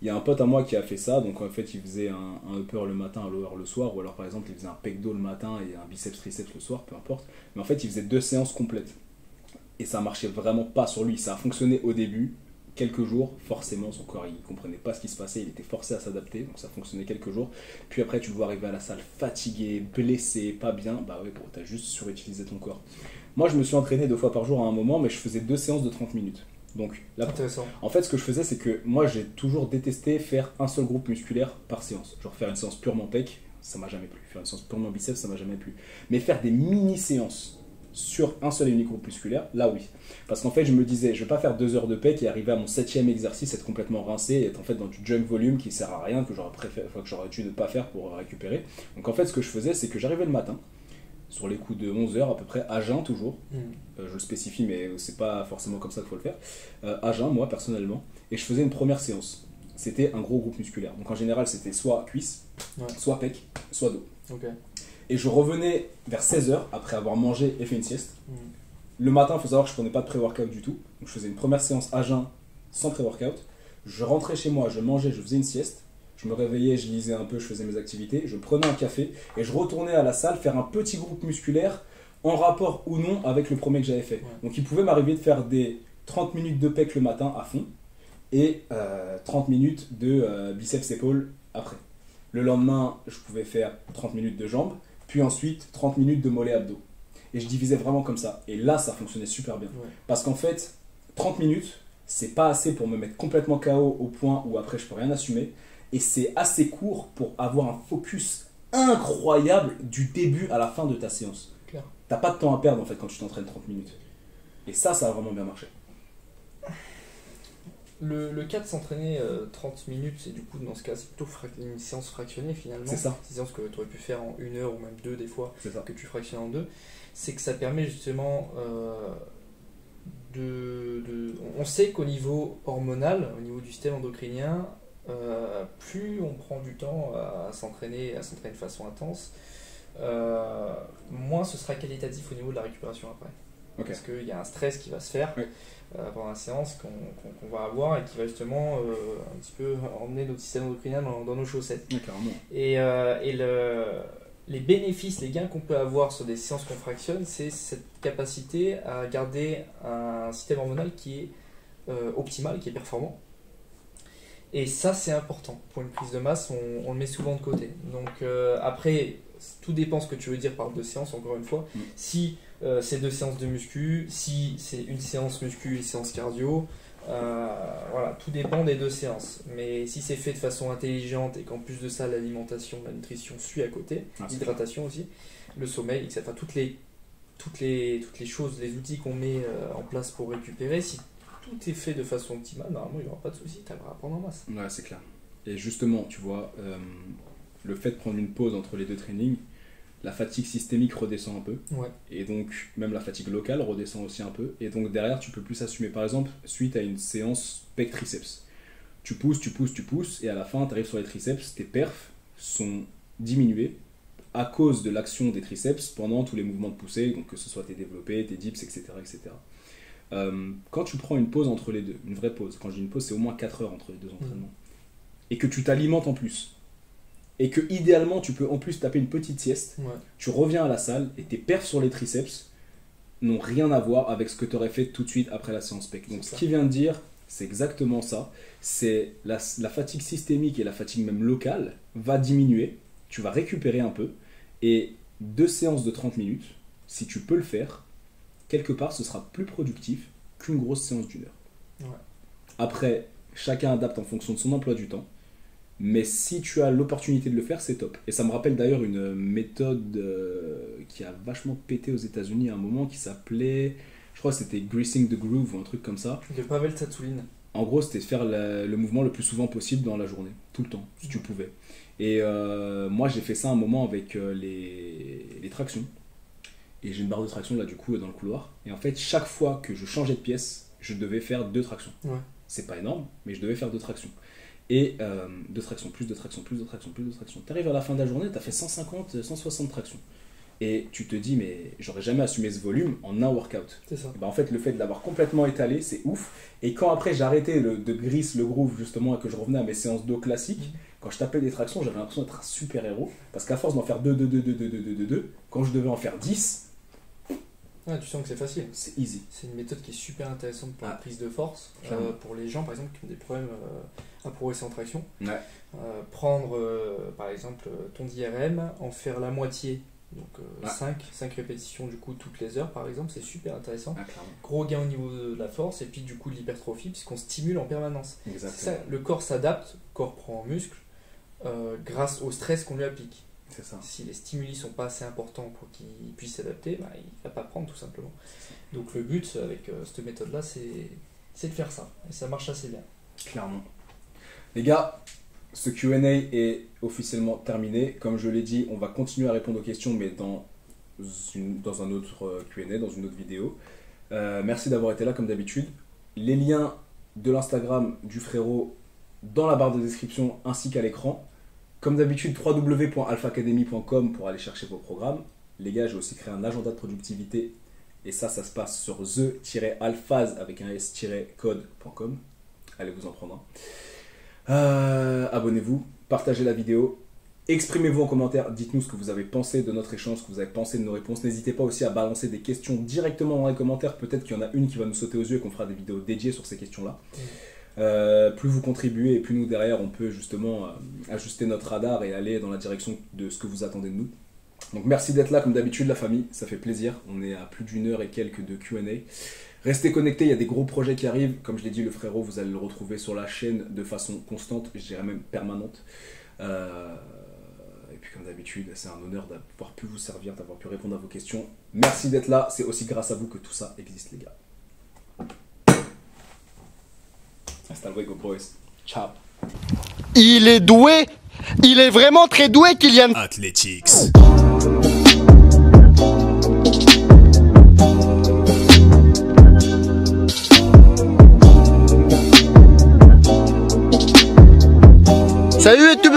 Il y a un pote à moi qui a fait ça, donc en fait il faisait un upper le matin, un lower le soir, ou alors par exemple il faisait un pec-dos le matin et un biceps triceps le soir, peu importe. Mais en fait il faisait 2 séances complètes. Et ça marchait vraiment pas sur lui. Ça a fonctionné au début, quelques jours, forcément son corps il comprenait pas ce qui se passait, il était forcé à s'adapter, donc ça fonctionnait quelques jours. Puis après tu le vois arriver à la salle fatigué, blessé, pas bien, bah ouais, bon, t'as juste surutilisé ton corps. Moi je me suis entraîné 2 fois par jour à un moment, mais je faisais 2 séances de 30 minutes. Donc, là, intéressant. En fait, ce que je faisais, c'est que moi, j'ai toujours détesté faire un seul groupe musculaire par séance. Genre faire une séance purement pec, ça m'a jamais plu. Faire une séance purement biceps, ça m'a jamais plu. Mais faire des mini-séances sur un seul et unique groupe musculaire, là oui. Parce qu'en fait, je me disais, je vais pas faire 2 heures de pec et arriver à mon 7e exercice, être complètement rincé et être en fait dans du junk volume qui sert à rien, que j'aurais dû ne pas faire pour récupérer. Donc en fait, ce que je faisais, c'est que j'arrivais le matin, sur les coups de 11 heures à peu près, à jeun toujours. Je le spécifie, mais c'est pas forcément comme ça qu'il faut le faire. À jeun, moi personnellement, et je faisais une première séance. C'était un gros groupe musculaire. Donc en général, c'était soit cuisse, soit pec, soit dos. Okay. Et je revenais vers 16 heures après avoir mangé et fait une sieste. Le matin, il faut savoir que je prenais pas de pré-workout du tout. Donc je faisais une première séance à jeun sans pré-workout. Je rentrais chez moi, je mangeais, je faisais une sieste. Je me réveillais, je lisais un peu, je faisais mes activités, je prenais un café et je retournais à la salle faire un petit groupe musculaire en rapport ou non avec le premier que j'avais fait. Donc il pouvait m'arriver de faire des 30 minutes de pec le matin à fond et 30 minutes de biceps épaules après. Le lendemain, je pouvais faire 30 minutes de jambes, puis ensuite 30 minutes de mollets abdos. Et je divisais vraiment comme ça. Et là, ça fonctionnait super bien. Parce qu'en fait, 30 minutes, c'est pas assez pour me mettre complètement KO au point où après je peux rien assumer. Et c'est assez court pour avoir un focus incroyable du début à la fin de ta séance. Claire. T'as pas de temps à perdre en fait quand tu t'entraînes 30 minutes. Et ça a vraiment bien marché. Le cas de s'entraîner 30 minutes, et du coup dans ce cas c'est plutôt une séance fractionnée finalement. C'est ça. C'est une séance que tu aurais pu faire en 1 heure ou même 2 des fois, C'est ça. que tu fractionnes en 2. C'est que ça permet justement on sait qu'au niveau hormonal, au niveau du système endocrinien, plus on prend du temps à s'entraîner de façon intense, moins ce sera qualitatif au niveau de la récupération après. Ok. Parce qu'il y a un stress qui va se faire Ouais. pendant la séance qu'on va avoir et qui va justement un petit peu emmener notre système endocrinien dans nos chaussettes. Ouais, carrément. Et les bénéfices, les gains qu'on peut avoir sur des séances qu'on fractionne, c'est cette capacité à garder un système hormonal qui est optimal, qui est performant. Et ça, c'est important. Pour une prise de masse, on le met souvent de côté. Donc après, tout dépend ce que tu veux dire par 2 séances, encore une fois. Si c'est 2 séances de muscu, si c'est une séance muscu, une séance cardio, voilà, tout dépend des 2 séances. Mais si c'est fait de façon intelligente et qu'en plus de ça, l'alimentation, la nutrition suit à côté, l'hydratation aussi, le sommeil, etc. Toutes les choses, les outils qu'on met en place pour récupérer, si tout est fait de façon optimale, normalement il n'y aura pas de souci, tu vas prendre en masse. Ouais, c'est clair. Et justement, tu vois, le fait de prendre une pause entre les 2 trainings, la fatigue systémique redescend un peu. Ouais. Et donc, même la fatigue locale redescend aussi un peu. Et donc, derrière, tu peux plus assumer. Par exemple, suite à une séance pec-triceps, tu pousses, et à la fin, tu arrives sur les triceps, tes perfs sont diminués à cause de l'action des triceps pendant tous les mouvements de poussée, donc que ce soit tes développés, tes dips, etc. etc. Quand tu prends une pause entre les deux, une vraie pause, quand je dis une pause, c'est au moins 4 heures entre les 2 entraînements, et que tu t'alimentes en plus, et que idéalement tu peux en plus taper une petite sieste, tu reviens à la salle et tes perfs sur les triceps n'ont rien à voir avec ce que tu aurais fait tout de suite après la séance pec. Donc ce qu'il vient de dire, c'est exactement ça. C'est la fatigue systémique et la fatigue même locale va diminuer, tu vas récupérer un peu, et 2 séances de 30 minutes, si tu peux le faire, quelque part ce sera plus productif qu'une grosse séance d'1 heure. Ouais. Après, chacun adapte en fonction de son emploi du temps. Mais si tu as l'opportunité de le faire, c'est top. Et ça me rappelle d'ailleurs une méthode qui a vachement pété aux États-Unis à un moment, qui s'appelait, je crois que c'était Greasing the Groove ou un truc comme ça. De Pavel Tsatsouline. En gros, c'était de faire le mouvement le plus souvent possible dans la journée, tout le temps, si tu pouvais. Et moi, j'ai fait ça un moment avec les tractions. Et j'ai une barre de traction là, du coup, dans le couloir. Et en fait, chaque fois que je changeais de pièce, je devais faire 2 tractions. Ouais. C'est pas énorme, mais je devais faire 2 tractions. Et 2 tractions, plus de tractions, plus de tractions, plus de tractions. Tu arrives à la fin de la journée, tu as fait 150, 160 tractions. Et tu te dis, mais j'aurais jamais assumé ce volume en un workout. C'est ça. Et ben en fait, le fait de l'avoir complètement étalé, c'est ouf. Et quand après j'ai arrêté de grease le groove, justement, et que je revenais à mes séances d'eau classiques, quand je tapais des tractions, j'avais l'impression d'être un super héros. Parce qu'à force d'en faire 2, quand je devais en faire 10, ouais, tu sens que c'est facile. C'est easy. C'est une méthode qui est super intéressante pour la prise de force. Pour les gens, par exemple, qui ont des problèmes à progresser en traction. Ouais. Prendre, par exemple, ton IRM, en faire la moitié. Donc 5 répétitions du coup toutes les heures, par exemple, c'est super intéressant. Gros gain au niveau de la force et puis du coup de l'hypertrophie, puisqu'on stimule en permanence. C'est ça, le corps s'adapte, le corps prend en muscle grâce au stress qu'on lui applique. C'est ça. Si les stimuli sont pas assez importants pour qu'il puisse s'adapter, bah, il va pas prendre tout simplement. Donc le but avec cette méthode là, c'est de faire ça. Et ça marche assez bien. Clairement. Les gars, ce Q&A est officiellement terminé. Comme je l'ai dit, on va continuer à répondre aux questions, mais dans un autre Q&A, dans une autre vidéo. Merci d'avoir été là comme d'habitude. Les liens de l'Instagram du frérot dans la barre de description ainsi qu'à l'écran. Comme d'habitude, www.alphacademy.com pour aller chercher vos programmes. Les gars, j'ai aussi créé un agenda de productivité. Et ça se passe sur the-alphase avec un s-code.com. Allez vous en prendre un. Abonnez-vous, partagez la vidéo. Exprimez-vous en commentaire. Dites-nous ce que vous avez pensé de notre échange, ce que vous avez pensé de nos réponses. N'hésitez pas aussi à balancer des questions directement dans les commentaires. Peut-être qu'il y en a une qui va nous sauter aux yeux et qu'on fera des vidéos dédiées sur ces questions-là. Plus vous contribuez et plus nous derrière on peut justement ajuster notre radar et aller dans la direction de ce que vous attendez de nous. Donc merci d'être là comme d'habitude la famille, ça fait plaisir. On est à plus d'1 heure et quelques de Q&A. Restez connectés, il y a des gros projets qui arrivent. Comme je l'ai dit, le frérot, vous allez le retrouver sur la chaîne de façon constante, je dirais même permanente. Et puis comme d'habitude, c'est un honneur d'avoir pu vous servir, d'avoir pu répondre à vos questions. Merci d'être là, c'est aussi grâce à vous que tout ça existe les gars. Hasta luego, boys. Ciao. Il est doué. Il est vraiment très doué, Kylian. Athletics. Salut, YouTube.